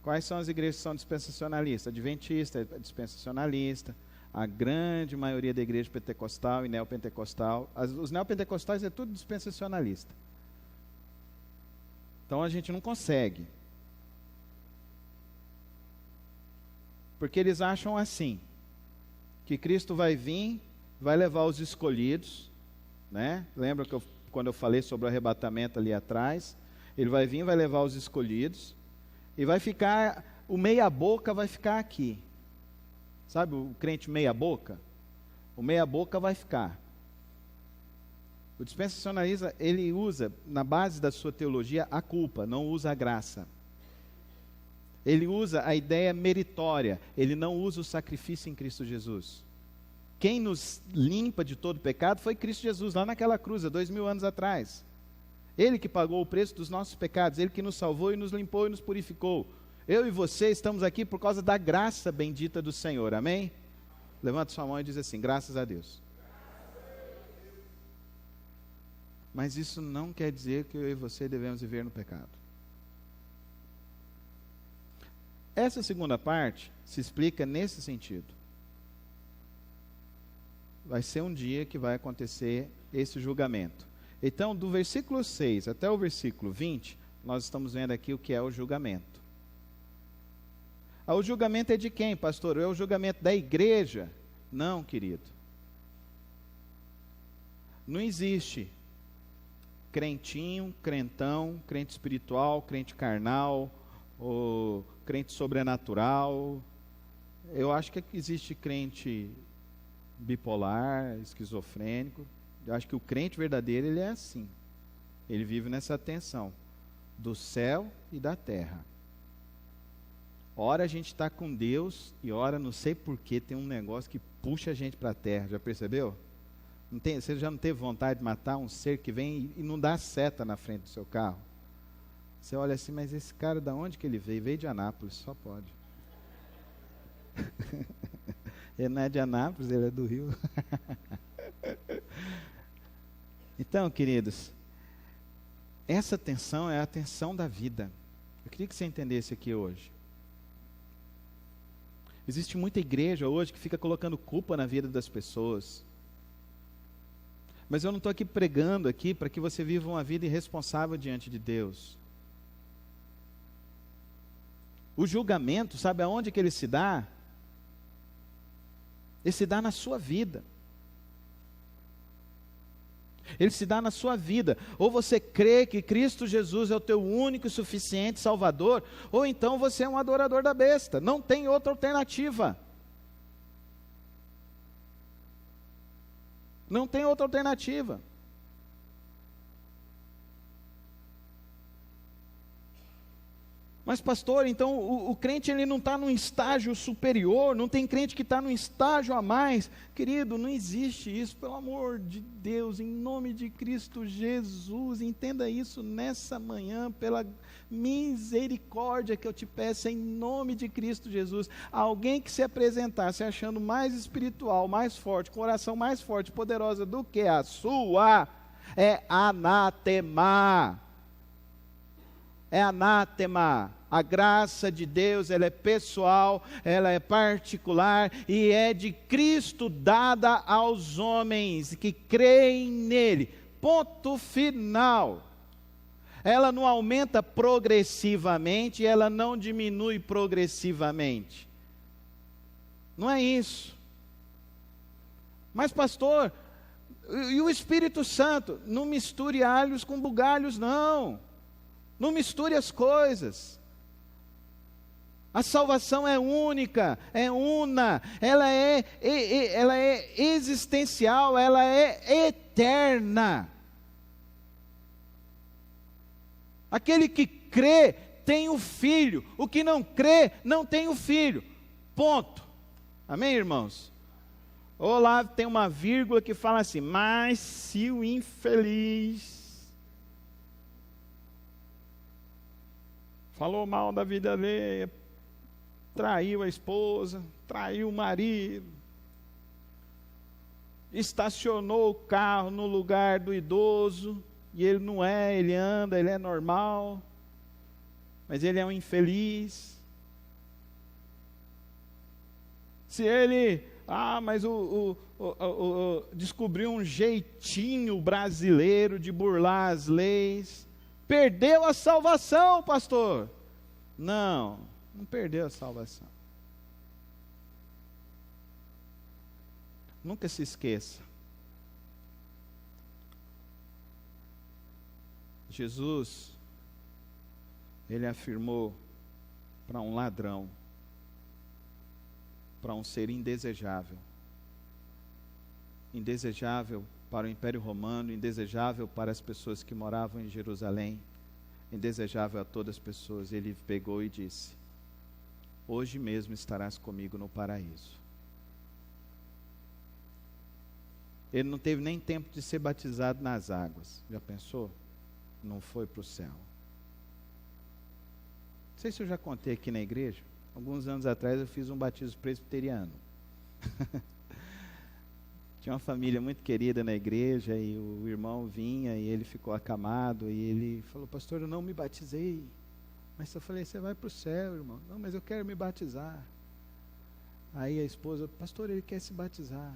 Quais são as igrejas que são dispensacionalistas? Adventista é dispensacionalista. A grande maioria da igreja pentecostal e neopentecostal. Os neopentecostais é tudo dispensacionalista. Então a gente não consegue. Porque eles acham assim, que Cristo vai vir, vai levar os escolhidos, né? Lembra que quando eu falei sobre o arrebatamento ali atrás? Ele vai vir, vai levar os escolhidos, e vai ficar, o meia boca vai ficar aqui. Sabe o crente meia boca? O meia boca vai ficar. O dispensacionalista, ele usa, na base da sua teologia, a culpa, não usa a graça. Ele usa a ideia meritória, ele não usa o sacrifício em Cristo Jesus. Quem nos limpa de todo pecado foi Cristo Jesus, lá naquela cruz, há 2000 anos atrás. Ele que pagou o preço dos nossos pecados, Ele que nos salvou e nos limpou e nos purificou. Eu e você estamos aqui por causa da graça bendita do Senhor, amém? Levanta sua mão e diz assim, graças a Deus. Mas isso não quer dizer que eu e você devemos viver no pecado. Essa segunda parte se explica nesse sentido. Vai ser um dia que vai acontecer esse julgamento. Então, do versículo 6 até o versículo 20, nós estamos vendo aqui o que é o julgamento. O julgamento é de quem, pastor? É o julgamento da igreja? Não, querido. Não existe crentinho, crentão, crente espiritual, crente carnal, ou crente sobrenatural. Eu acho que existe crente bipolar, esquizofrênico. Eu acho que o crente verdadeiro, ele é assim. Ele vive nessa tensão do céu e da terra. Ora a gente está com Deus e ora não sei porquê tem um negócio que puxa a gente para a terra. Já percebeu? Você já não teve vontade de matar um ser que vem e não dá seta na frente do seu carro? Você olha assim, mas esse cara, de onde que ele veio? Veio de Anápolis, só pode. Ele não é de Anápolis, ele é do Rio. Então, queridos, essa tensão é a tensão da vida. Eu queria que você entendesse aqui hoje. Existe muita igreja hoje que fica colocando culpa na vida das pessoas. Mas eu não estou aqui pregando aqui para que você viva uma vida irresponsável diante de Deus. O julgamento, sabe aonde que ele se dá? Ele se dá na sua vida. Ele se dá na sua vida. Ou você crê que Cristo Jesus é o teu único e suficiente Salvador, ou então você é um adorador da besta. Não tem outra alternativa. Não tem outra alternativa. Mas pastor, então o crente ele não está num estágio superior, não tem crente que está num estágio a mais. Querido, não existe isso, pelo amor de Deus, em nome de Cristo Jesus, entenda isso nessa manhã, pela misericórdia que eu te peço, em nome de Cristo Jesus. Alguém que se apresentar se achando mais espiritual, mais forte, com oração mais forte, poderosa do que a sua, é anátema. É anátema. A graça de Deus, ela é pessoal, ela é particular e é de Cristo dada aos homens que creem nele. Ponto final. Ela não aumenta progressivamente, ela não diminui progressivamente. Não é isso. Mas pastor, e o Espírito Santo? Não misture alhos com bugalhos, não. Não misture as coisas. A salvação é única, é una, ela é existencial, ela é eterna. Aquele que crê tem o Filho, o que não crê não tem o Filho. Ponto. Amém, irmãos? Ou lá tem uma vírgula que fala assim: mas se o infeliz falou mal da vida alheia, traiu a esposa, traiu o marido, estacionou o carro no lugar do idoso, e ele não é, ele anda, ele é normal, mas ele é um infeliz. Se ele, mas descobriu um jeitinho brasileiro de burlar as leis, perdeu a salvação, pastor. Não perdeu a salvação. Nunca se esqueça. Jesus, ele afirmou para um ladrão, para um ser indesejável para o Império Romano, indesejável para as pessoas que moravam em Jerusalém, indesejável a todas as pessoas. Ele pegou e disse: hoje mesmo estarás comigo no paraíso. Ele não teve nem tempo de ser batizado nas águas. Já pensou? Não foi para o céu. Não sei se eu já contei aqui na igreja. Alguns anos atrás eu fiz um batismo presbiteriano. Tinha uma família muito querida na igreja, e o irmão vinha e ele ficou acamado, e ele falou: pastor, eu não me batizei. Mas eu falei: você vai para o céu, irmão. Não, mas eu quero me batizar. Aí a esposa: pastor, ele quer se batizar.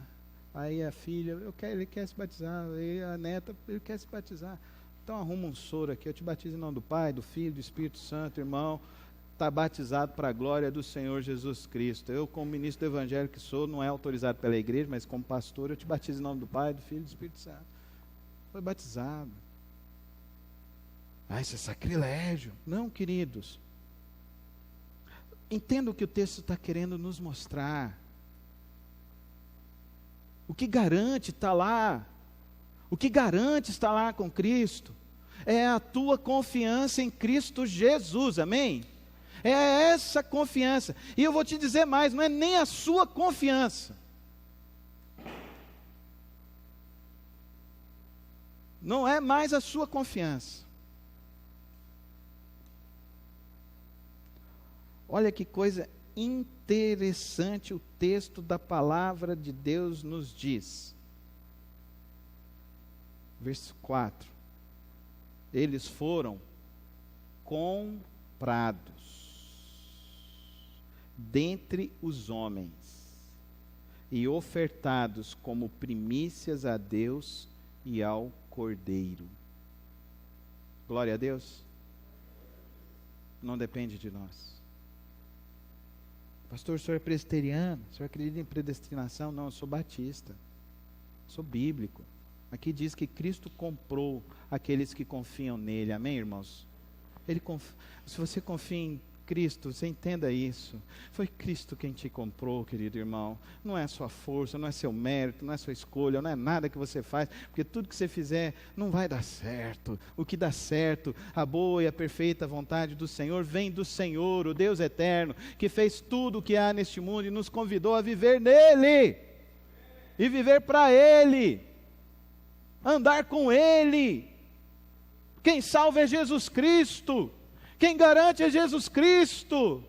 Aí a filha: ele quer se batizar. Aí a neta: ele quer se batizar. Então arruma um soro aqui, eu te batizo em nome do Pai, do Filho, do Espírito Santo, irmão. Está batizado para a glória do Senhor Jesus Cristo. Eu, como ministro do Evangelho que sou, não é autorizado pela igreja, mas como pastor, eu te batizo em nome do Pai, do Filho e do Espírito Santo. Foi batizado. Isso é sacrilégio. Não, queridos. Entenda o que o texto está querendo nos mostrar. O que garante estar lá, o que garante estar lá com Cristo, é a tua confiança em Cristo Jesus, amém? É essa confiança. E eu vou te dizer mais: não é nem a sua confiança. Não é mais a sua confiança. Olha que coisa interessante o texto da palavra de Deus nos diz. Verso 4. Eles foram comprados dentre os homens e ofertados como primícias a Deus e ao Cordeiro. Glória a Deus. Não depende de nós. Pastor, o senhor é presbiteriano? O senhor acredita em predestinação? Não, eu sou batista. Sou bíblico. Aqui diz que Cristo comprou aqueles que confiam nele. Amém, irmãos? Se você confia em Cristo, você entenda isso. Foi Cristo quem te comprou, querido irmão. Não é a sua força, não é seu mérito, não é sua escolha, não é nada que você faz, porque tudo que você fizer não vai dar certo. O que dá certo, a boa e a perfeita vontade do Senhor, vem do Senhor, o Deus eterno, que fez tudo o que há neste mundo e nos convidou a viver nele e viver para Ele, andar com Ele. Quem salva é Jesus Cristo. Quem garante é Jesus Cristo.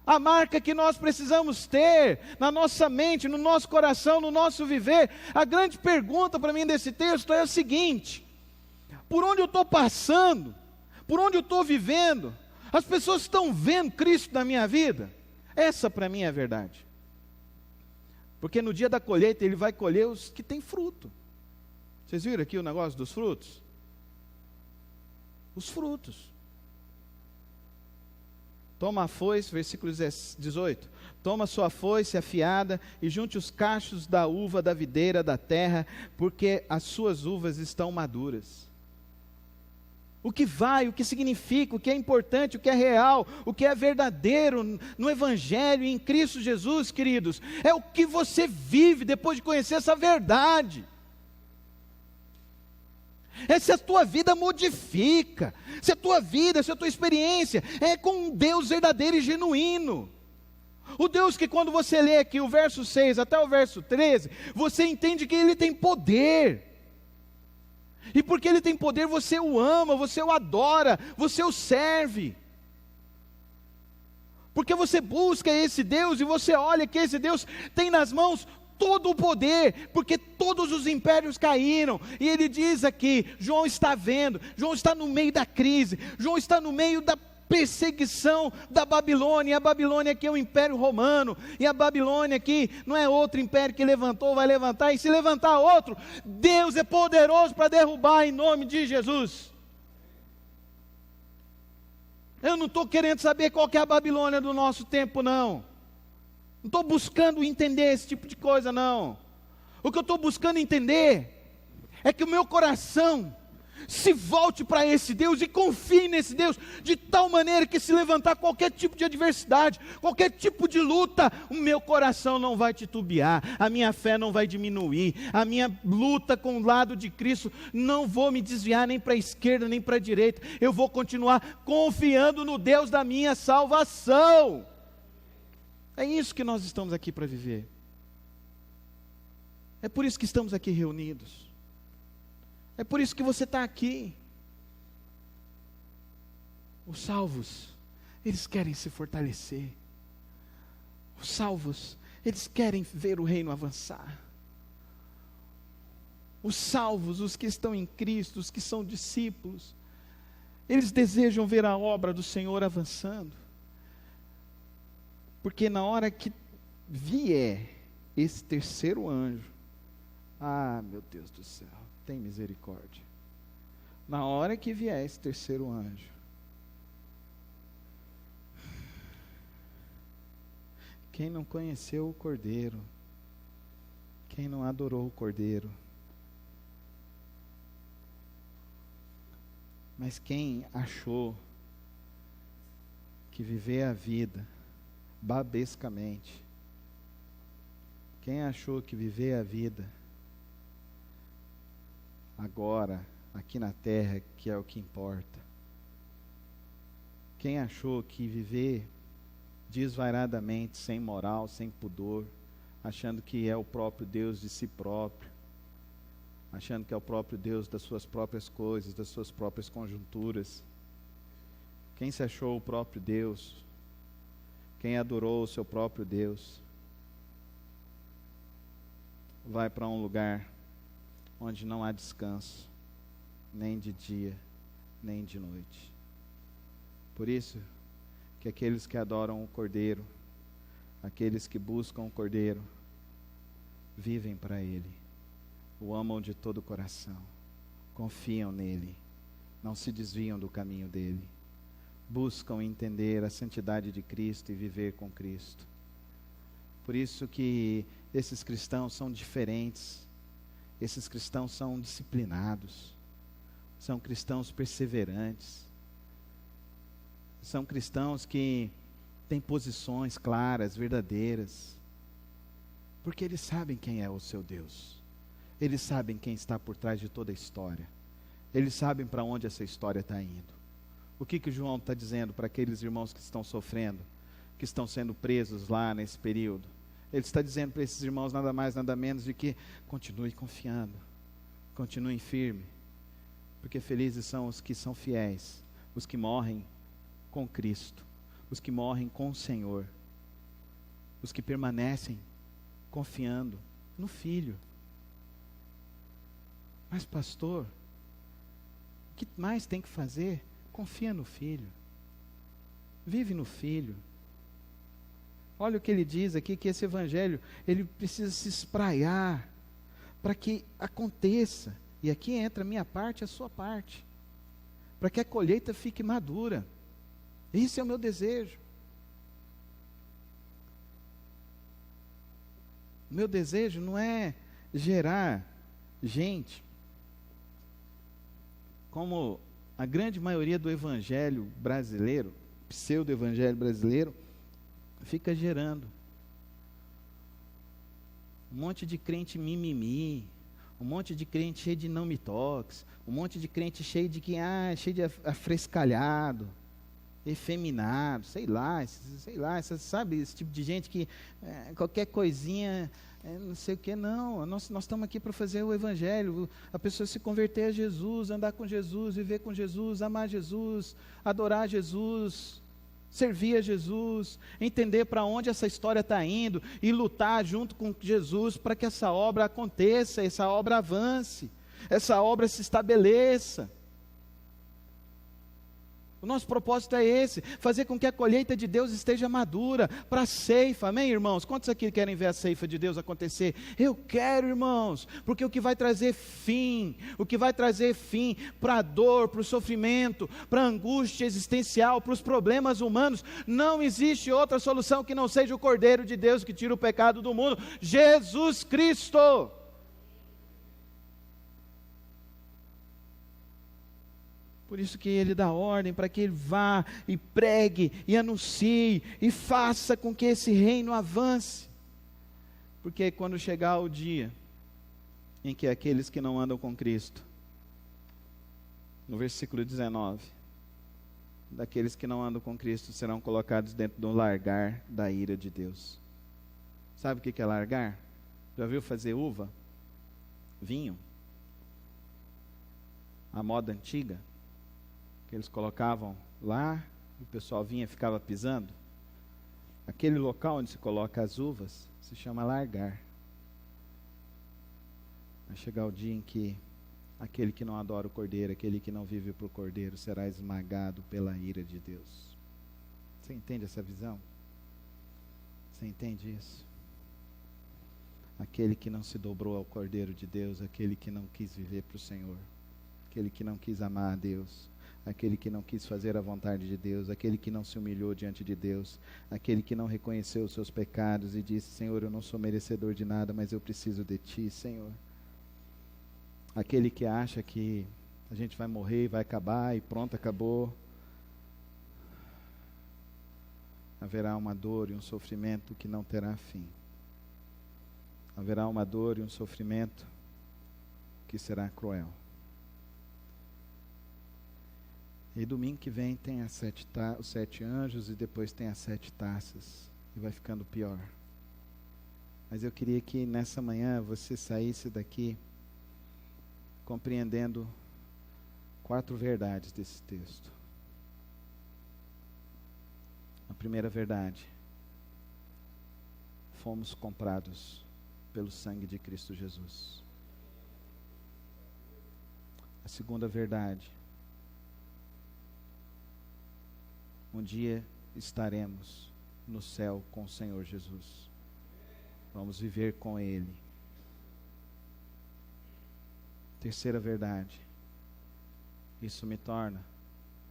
A marca que nós precisamos ter na nossa mente, no nosso coração, no nosso viver. A grande pergunta para mim desse texto é a seguinte: por onde eu estou passando? Por onde eu estou vivendo? As pessoas estão vendo Cristo na minha vida? Essa para mim é a verdade. Porque no dia da colheita Ele vai colher os que têm fruto. Vocês viram aqui o negócio dos frutos? Os frutos. Toma a foice, versículo 18. Toma sua foice afiada e junte os cachos da uva da videira da terra, porque as suas uvas estão maduras. O que vai, o que significa, o que é importante, o que é real, o que é verdadeiro no Evangelho e em Cristo Jesus, queridos, é o que você vive depois de conhecer essa verdade. É se a tua vida modifica, se a tua vida, se a tua experiência é com um Deus verdadeiro e genuíno. O Deus que quando você lê aqui o verso 6 até o verso 13, você entende que Ele tem poder. E porque Ele tem poder, você o ama, você o adora, você o serve. Porque você busca esse Deus e você olha que esse Deus tem nas mãos todo o poder, porque todos os impérios caíram. E ele diz aqui, João está vendo, João está no meio da crise, João está no meio da perseguição da Babilônia. E a Babilônia aqui é o Império Romano, e a Babilônia aqui não é outro império que levantou, vai levantar, e se levantar outro, Deus é poderoso para derrubar em nome de Jesus. Eu não estou querendo saber qual que é a Babilônia do nosso tempo, não. Não estou buscando entender esse tipo de coisa, não. O que eu estou buscando entender é que o meu coração se volte para esse Deus e confie nesse Deus, de tal maneira que se levantar qualquer tipo de adversidade, qualquer tipo de luta, o meu coração não vai titubear, a minha fé não vai diminuir, a minha luta com o lado de Cristo, não vou me desviar nem para a esquerda nem para a direita, eu vou continuar confiando no Deus da minha salvação. É isso que nós estamos aqui para viver. É por isso que estamos aqui reunidos. É por isso que você está aqui. Os salvos, eles querem se fortalecer. Os salvos, eles querem ver o reino avançar. Os salvos, os que estão em Cristo, os que são discípulos, eles desejam ver a obra do Senhor avançando. Porque na hora que vier esse terceiro anjo, meu Deus do céu, tem misericórdia. Na hora que vier esse terceiro anjo, quem não conheceu o Cordeiro, quem não adorou o Cordeiro, mas quem achou que viver a vida babescamente, quem achou que viver a vida agora, aqui na terra, que é o que importa, quem achou que viver desvairadamente, sem moral, sem pudor, achando que é o próprio Deus de si próprio, achando que é o próprio Deus das suas próprias coisas, das suas próprias conjunturas, quem se achou o próprio Deus, quem adorou o seu próprio Deus, vai para um lugar onde não há descanso, nem de dia, nem de noite. Por isso que aqueles que adoram o Cordeiro, aqueles que buscam o Cordeiro, vivem para Ele, o amam de todo o coração, confiam nele, não se desviam do caminho dele, buscam entender a santidade de Cristo e viver com Cristo. Por isso que esses cristãos são diferentes, esses cristãos são disciplinados, são cristãos perseverantes, são cristãos que têm posições claras, verdadeiras, porque eles sabem quem é o seu Deus, eles sabem quem está por trás de toda a história, eles sabem para onde essa história está indo. O que João está dizendo para aqueles irmãos que estão sofrendo, que estão sendo presos lá nesse período? Ele está dizendo para esses irmãos nada mais, nada menos de que continue confiando, continue firme, porque felizes são os que são fiéis, os que morrem com Cristo, os que morrem com o Senhor, os que permanecem confiando no Filho. Mas pastor, o que mais tem que fazer? Confia no Filho, vive no Filho. Olha o que ele diz aqui, que esse evangelho, ele precisa se espraiar, para que aconteça, e aqui entra a minha parte e a sua parte, para que a colheita fique madura. Esse é o meu desejo. O meu desejo não é gerar gente, como a grande maioria do evangelho brasileiro, pseudo-evangelho brasileiro, fica gerando. Um monte de crente mimimi, um monte de crente cheio de não me toques, um monte de crente cheio de afrescalhado. efeminado, sei lá, sabe, esse tipo de gente que qualquer coisinha, não sei o que, não. Nós estamos aqui para fazer o evangelho, a pessoa se converter a Jesus, andar com Jesus, viver com Jesus, amar Jesus, adorar Jesus, servir a Jesus, entender para onde essa história está indo e lutar junto com Jesus para que essa obra aconteça, essa obra avance, essa obra se estabeleça. O nosso propósito é esse, fazer com que a colheita de Deus esteja madura, para a ceifa, amém, irmãos? Quantos aqui querem ver a ceifa de Deus acontecer? Eu quero, irmãos, porque o que vai trazer fim para a dor, para o sofrimento, para a angústia existencial, para os problemas humanos, não existe outra solução que não seja o Cordeiro de Deus que tira o pecado do mundo, Jesus Cristo. Por isso que ele dá ordem para que ele vá e pregue e anuncie e faça com que esse reino avance. Porque quando chegar o dia em que aqueles que não andam com Cristo, no versículo 19, daqueles que não andam com Cristo serão colocados dentro do largar da ira de Deus. Sabe o que é largar? Já viu fazer uva? Vinho? A moda antiga? Que eles colocavam lá, o pessoal vinha e ficava pisando. Aquele local onde se coloca as uvas se chama largar. Vai chegar o dia em que aquele que não adora o Cordeiro, aquele que não vive para o Cordeiro, será esmagado pela ira de Deus. Você entende essa visão? Você entende isso? Aquele que não se dobrou ao Cordeiro de Deus, aquele que não quis viver para o Senhor, aquele que não quis amar a Deus, aquele que não quis fazer a vontade de Deus, aquele que não se humilhou diante de Deus, aquele que não reconheceu os seus pecados e disse: Senhor, eu não sou merecedor de nada, mas eu preciso de Ti, Senhor. Aquele que acha que a gente vai morrer, vai acabar e pronto, acabou. Haverá uma dor e um sofrimento que não terá fim. Haverá uma dor e um sofrimento que será cruel. E domingo que vem tem os 7 anjos e depois tem as 7 taças. E vai ficando pior. Mas eu queria que nessa manhã você saísse daqui compreendendo 4 verdades desse texto. A primeira verdade: fomos comprados pelo sangue de Cristo Jesus. A segunda verdade: um dia estaremos no céu com o Senhor Jesus. Vamos viver com Ele. Terceira verdade: isso me torna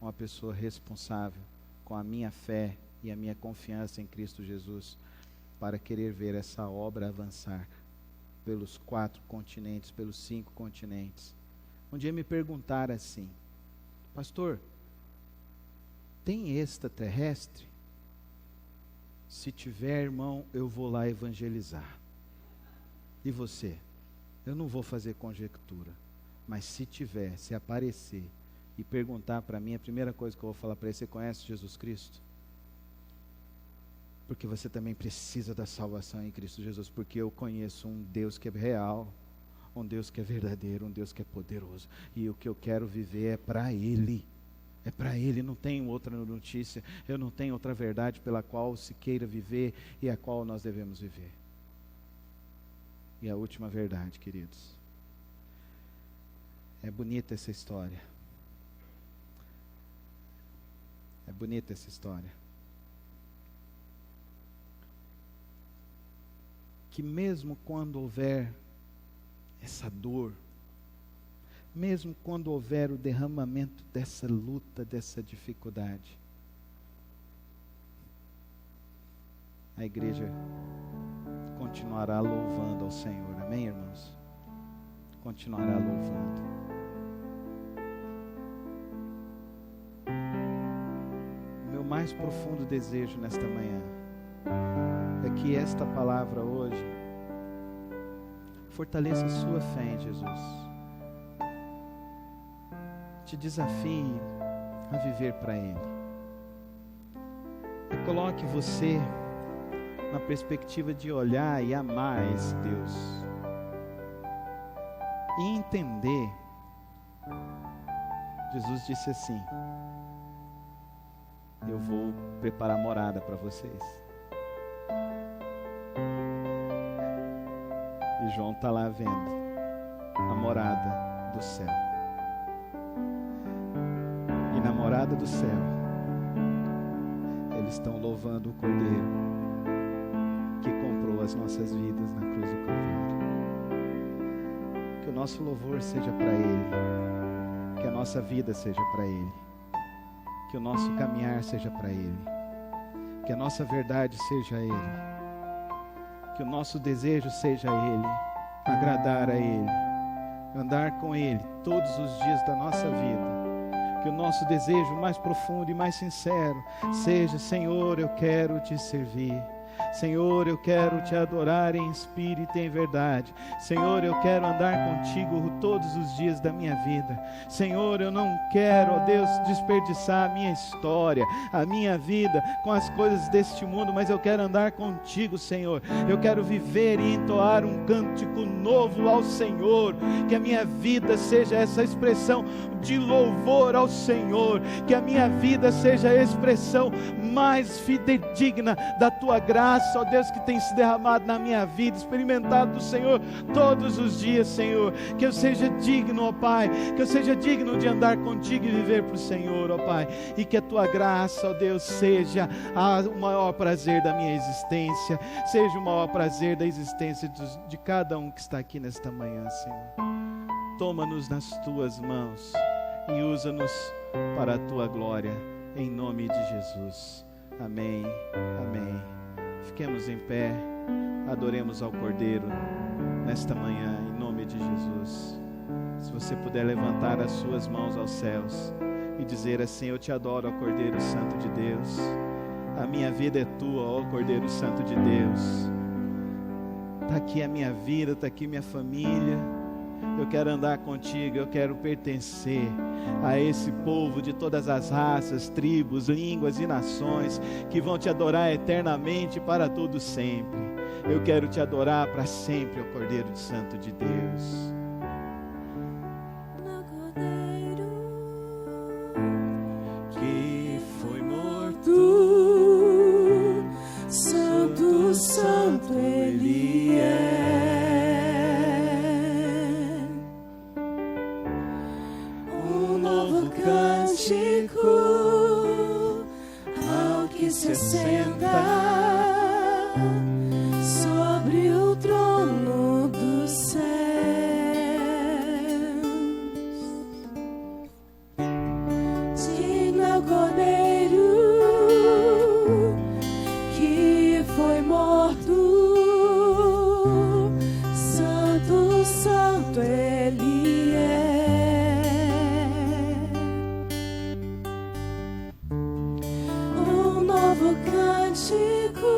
uma pessoa responsável com a minha fé e a minha confiança em Cristo Jesus para querer ver essa obra avançar pelos 4 continentes, pelos 5 continentes. Um dia me perguntaram assim: pastor, tem extraterrestre? Se tiver, irmão, eu vou lá evangelizar. E você? Eu não vou fazer conjectura. Mas se tiver, se aparecer e perguntar para mim, a primeira coisa que eu vou falar para ele: você conhece Jesus Cristo? Porque você também precisa da salvação em Cristo Jesus. Porque eu conheço um Deus que é real, um Deus que é verdadeiro, um Deus que é poderoso. E o que eu quero viver é para Ele. É para Ele, não tenho outra notícia, eu não tenho outra verdade pela qual se queira viver e a qual nós devemos viver. E a última verdade, queridos, é bonita essa história. É bonita essa história. Que mesmo quando houver essa dor, mesmo quando houver o derramamento dessa luta, dessa dificuldade, a igreja continuará louvando ao Senhor. Amém, irmãos? Continuará louvando. O meu mais profundo desejo nesta manhã é que esta palavra hoje fortaleça a sua fé em Jesus. Te desafie a viver para Ele. Coloque você na perspectiva de olhar e amar esse Deus. E entender. Jesus disse assim: eu vou preparar morada para vocês. E João está lá vendo a morada do céu. E na morada do céu, eles estão louvando o Cordeiro que comprou as nossas vidas na cruz do Calvário. Que o nosso louvor seja para Ele, que a nossa vida seja para Ele, que o nosso caminhar seja para Ele, que a nossa verdade seja Ele, que o nosso desejo seja Ele, agradar a Ele, andar com Ele todos os dias da nossa vida. Que o nosso desejo mais profundo e mais sincero seja: Senhor, eu quero te servir. Senhor, eu quero te adorar em espírito e em verdade. Senhor, eu quero andar contigo todos os dias da minha vida. Senhor, eu não quero, ó Deus, desperdiçar a minha história, a minha vida com as coisas deste mundo, mas eu quero andar contigo, Senhor. Eu quero viver e entoar um cântico novo ao Senhor. Que a minha vida seja essa expressão de louvor ao Senhor. Que a minha vida seja a expressão mais fidedigna da tua graça, ó Deus, que tem se derramado na minha vida, experimentado do Senhor todos os dias, Senhor. Que eu seja digno, ó Pai, que eu seja digno de andar contigo e viver para o Senhor, ó Pai. E que a tua graça, ó Deus, seja o maior prazer da minha existência, seja o maior prazer da existência de cada um que está aqui nesta manhã, Senhor. Toma-nos nas tuas mãos e usa-nos para a tua glória, em nome de Jesus. Amém, amém. Fiquemos em pé, adoremos ao Cordeiro nesta manhã, em nome de Jesus. Se você puder levantar as suas mãos aos céus e dizer assim: eu te adoro, ó Cordeiro Santo de Deus. A minha vida é tua, ó Cordeiro Santo de Deus. Está aqui a minha vida, está aqui minha família. Eu quero andar contigo, eu quero pertencer a esse povo de todas as raças, tribos, línguas e nações que vão te adorar eternamente para todo sempre. Eu quero te adorar para sempre, ó Cordeiro Santo de Deus. Que foi morto, Santo, Santo Ele é. Cântico ao que se assenta sobre o trono dos céus. Digno é o Cordeiro que foi morto, Santo, Santo Ele é. Cântico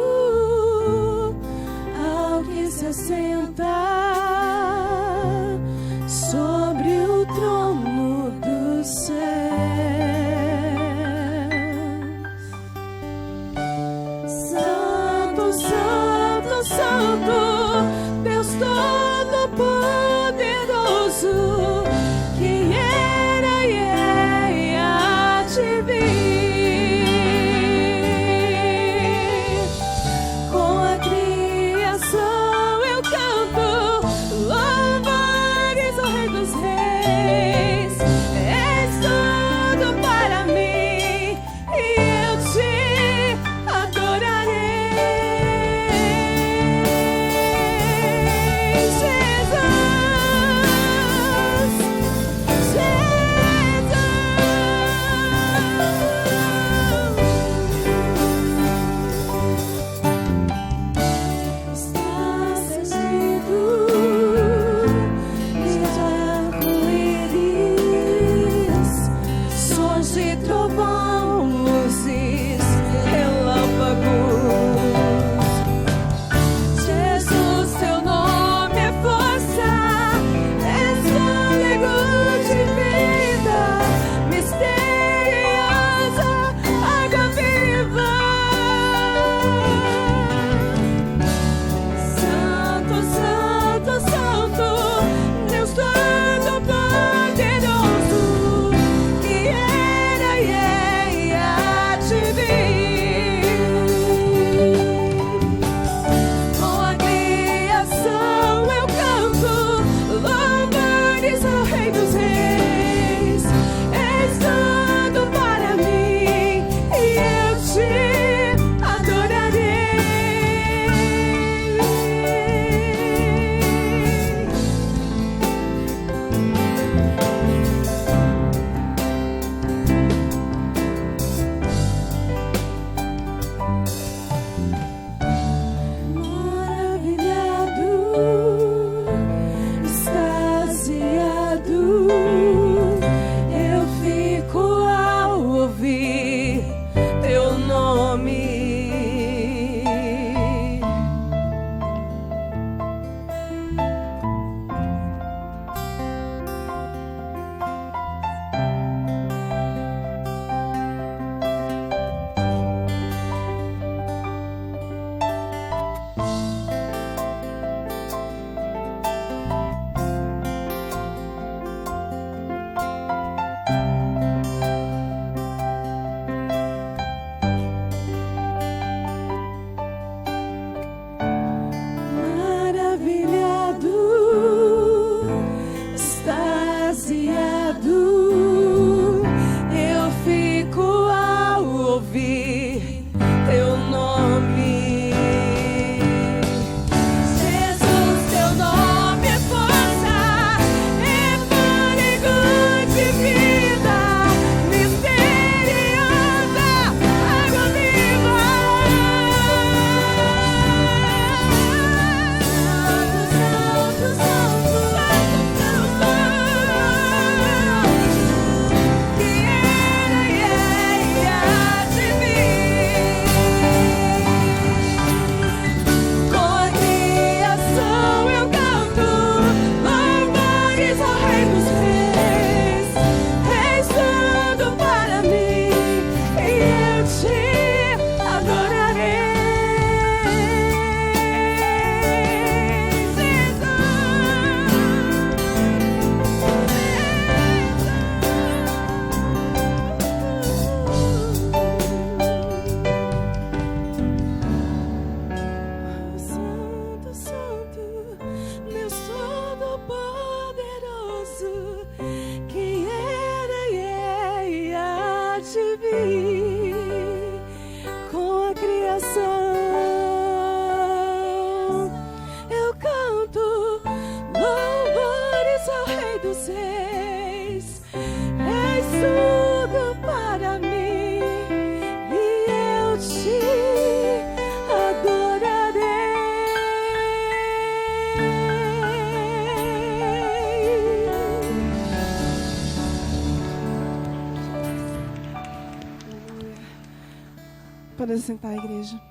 Pode sentar, igreja.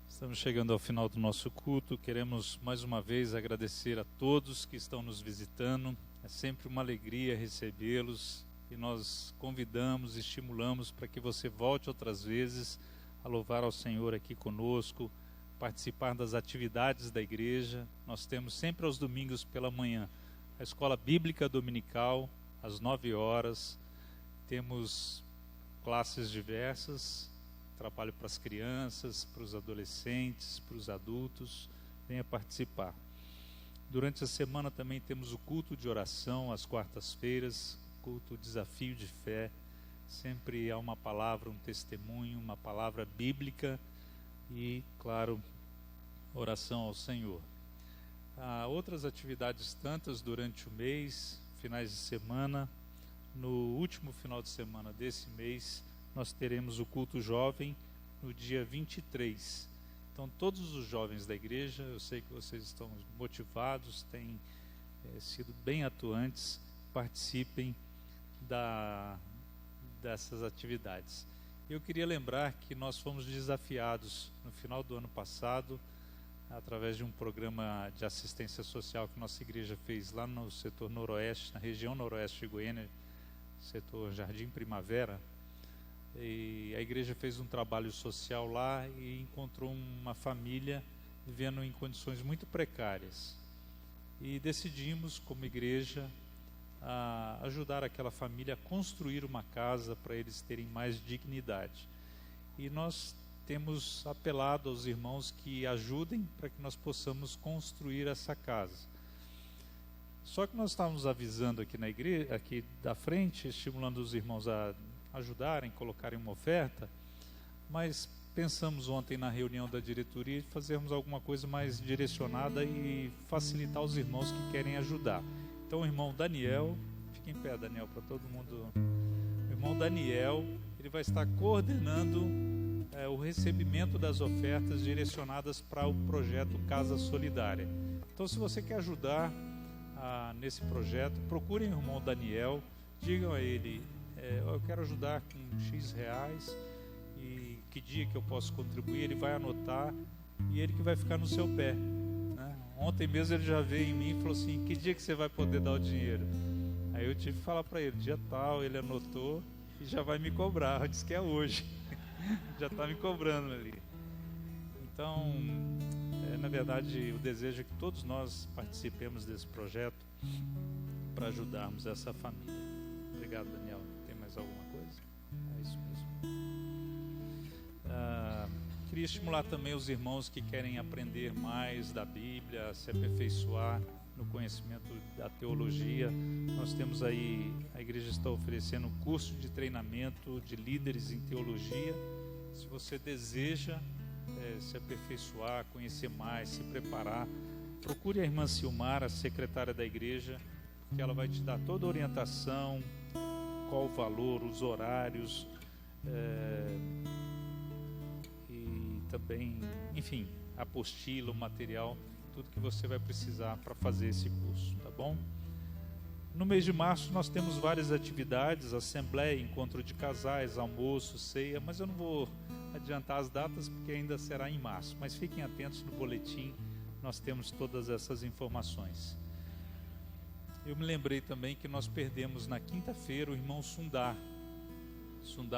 Estamos chegando ao final do nosso culto. Queremos mais uma vez agradecer a todos que estão nos visitando. É sempre uma alegria recebê-los e nós convidamos, estimulamos para que você volte outras vezes a louvar ao Senhor aqui conosco, participar das atividades da igreja. Nós temos sempre aos domingos pela manhã a escola bíblica dominical às 9 horas. Temos classes diversas, trabalho para as crianças, para os adolescentes, para os adultos. Venha participar. Durante a semana também temos o culto de oração às quartas-feiras, culto Desafio de Fé. Sempre há uma palavra, um testemunho, uma palavra bíblica e, claro, oração ao Senhor. Há outras atividades tantas durante o mês, finais de semana. No último final de semana desse mês, nós teremos o culto jovem no dia 23. Então, todos os jovens da igreja, eu sei que vocês estão motivados, têm sido bem atuantes, participem dessas atividades. Eu queria lembrar que nós fomos desafiados no final do ano passado, através de um programa de assistência social que nossa igreja fez lá no setor noroeste, na região noroeste de Goiânia, setor Jardim Primavera. E a igreja fez um trabalho social lá e encontrou uma família vivendo em condições muito precárias. E decidimos, como igreja, ajudar aquela família a construir uma casa para eles terem mais dignidade. E nós temos apelado aos irmãos que ajudem para que nós possamos construir essa casa. Só que nós estávamos avisando aqui na igreja, aqui da frente, estimulando os irmãos a ajudarem, colocarem uma oferta, mas pensamos ontem na reunião da diretoria de fazermos alguma coisa mais direcionada e facilitar os irmãos que querem ajudar. Então o irmão Daniel, fique em pé, Daniel, para todo mundo. O irmão Daniel, ele vai estar coordenando o recebimento das ofertas direcionadas para o projeto Casa Solidária. Então, se você quer ajudar nesse projeto, procurem o irmão Daniel, digam a ele, eu quero ajudar com X reais e que dia que eu posso contribuir. Ele vai anotar e ele que vai ficar no seu pé, né? Ontem mesmo ele já veio em mim e falou assim, que dia que você vai poder dar o dinheiro? Aí eu tive que falar para ele, dia tal, ele anotou e já vai me cobrar. Eu disse que é hoje. Já está me cobrando ali. Então, na verdade, o desejo é que todos nós participemos desse projeto para ajudarmos essa família. Obrigado, Daniel. Tem mais alguma coisa? É isso mesmo. Queria estimular também os irmãos que querem aprender mais da Bíblia, se aperfeiçoar no conhecimento da teologia. Nós temos aí, a igreja está oferecendo um curso de treinamento de líderes em teologia. Se você deseja se aperfeiçoar, conhecer mais, se preparar, procure a irmã Silmar, a secretária da igreja, porque ela vai te dar toda a orientação, qual o valor, os horários, e também, enfim, a apostila, o material, tudo que você vai precisar para fazer esse curso, tá bom? No mês de março nós temos várias atividades, assembleia, encontro de casais, almoço, ceia, mas eu não vou adiantar as datas porque ainda será em março, mas fiquem atentos no boletim, nós temos todas essas informações. Eu me lembrei também que nós perdemos na quinta-feira o irmão Sundar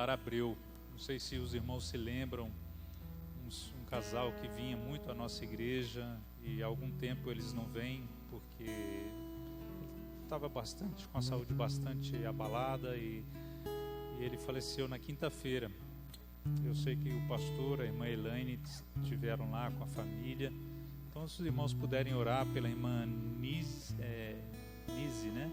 Abreu. Não sei se os irmãos se lembram, um casal que vinha muito à nossa igreja e há algum tempo eles não vêm porque estava com a saúde bastante abalada e ele faleceu na quinta-feira. Eu sei que o pastor, a irmã Elaine estiveram lá com a família. Então, se os irmãos puderem orar pela irmã Nise, né?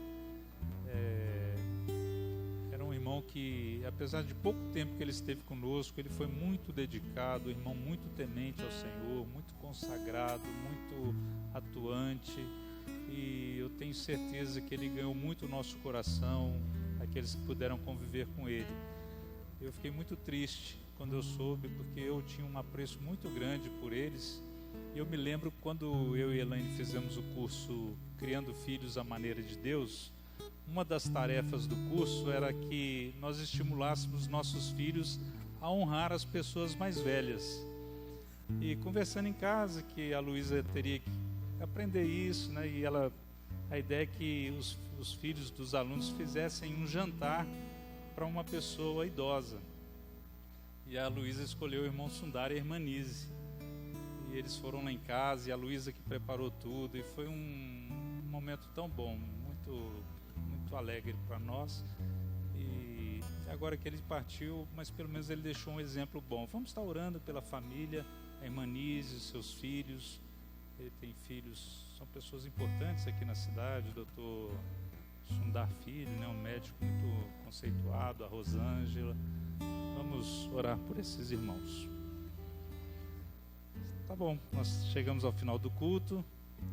Era um irmão que, apesar de pouco tempo que ele esteve conosco, ele foi muito dedicado, irmão muito temente ao Senhor, muito consagrado, muito atuante, e eu tenho certeza que ele ganhou muito o nosso coração, aqueles que puderam conviver com ele. Eu fiquei muito triste quando eu soube, porque eu tinha um apreço muito grande por eles Eu me lembro quando eu e Elaine fizemos o curso Criando Filhos à Maneira de Deus, uma das tarefas do curso era que nós estimulássemos nossos filhos a honrar as pessoas mais velhas. E conversando em casa, que a Luísa teria que aprender isso, né? E a ideia é que os filhos dos alunos fizessem um jantar para uma pessoa idosa. E a Luísa escolheu o irmão Sundar e a irmã Nise. E eles foram lá em casa, e a Luísa que preparou tudo, e foi um momento tão bom, muito alegre para nós. E agora que ele partiu, mas pelo menos ele deixou um exemplo bom. Vamos estar orando pela família, a irmã Nise, os seus filhos. Ele tem filhos, são pessoas importantes aqui na cidade, o doutor Sundar Filho, né, um médico muito conceituado, a Rosângela. Vamos orar por esses irmãos. Tá bom, nós chegamos ao final do culto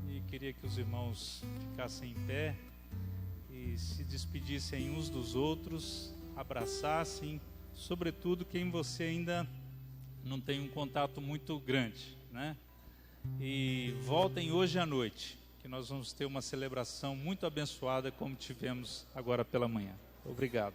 e queria que os irmãos ficassem em pé e se despedissem uns dos outros, abraçassem, sobretudo quem você ainda não tem um contato muito grande, né? E voltem hoje à noite, que nós vamos ter uma celebração muito abençoada como tivemos agora pela manhã. Obrigado.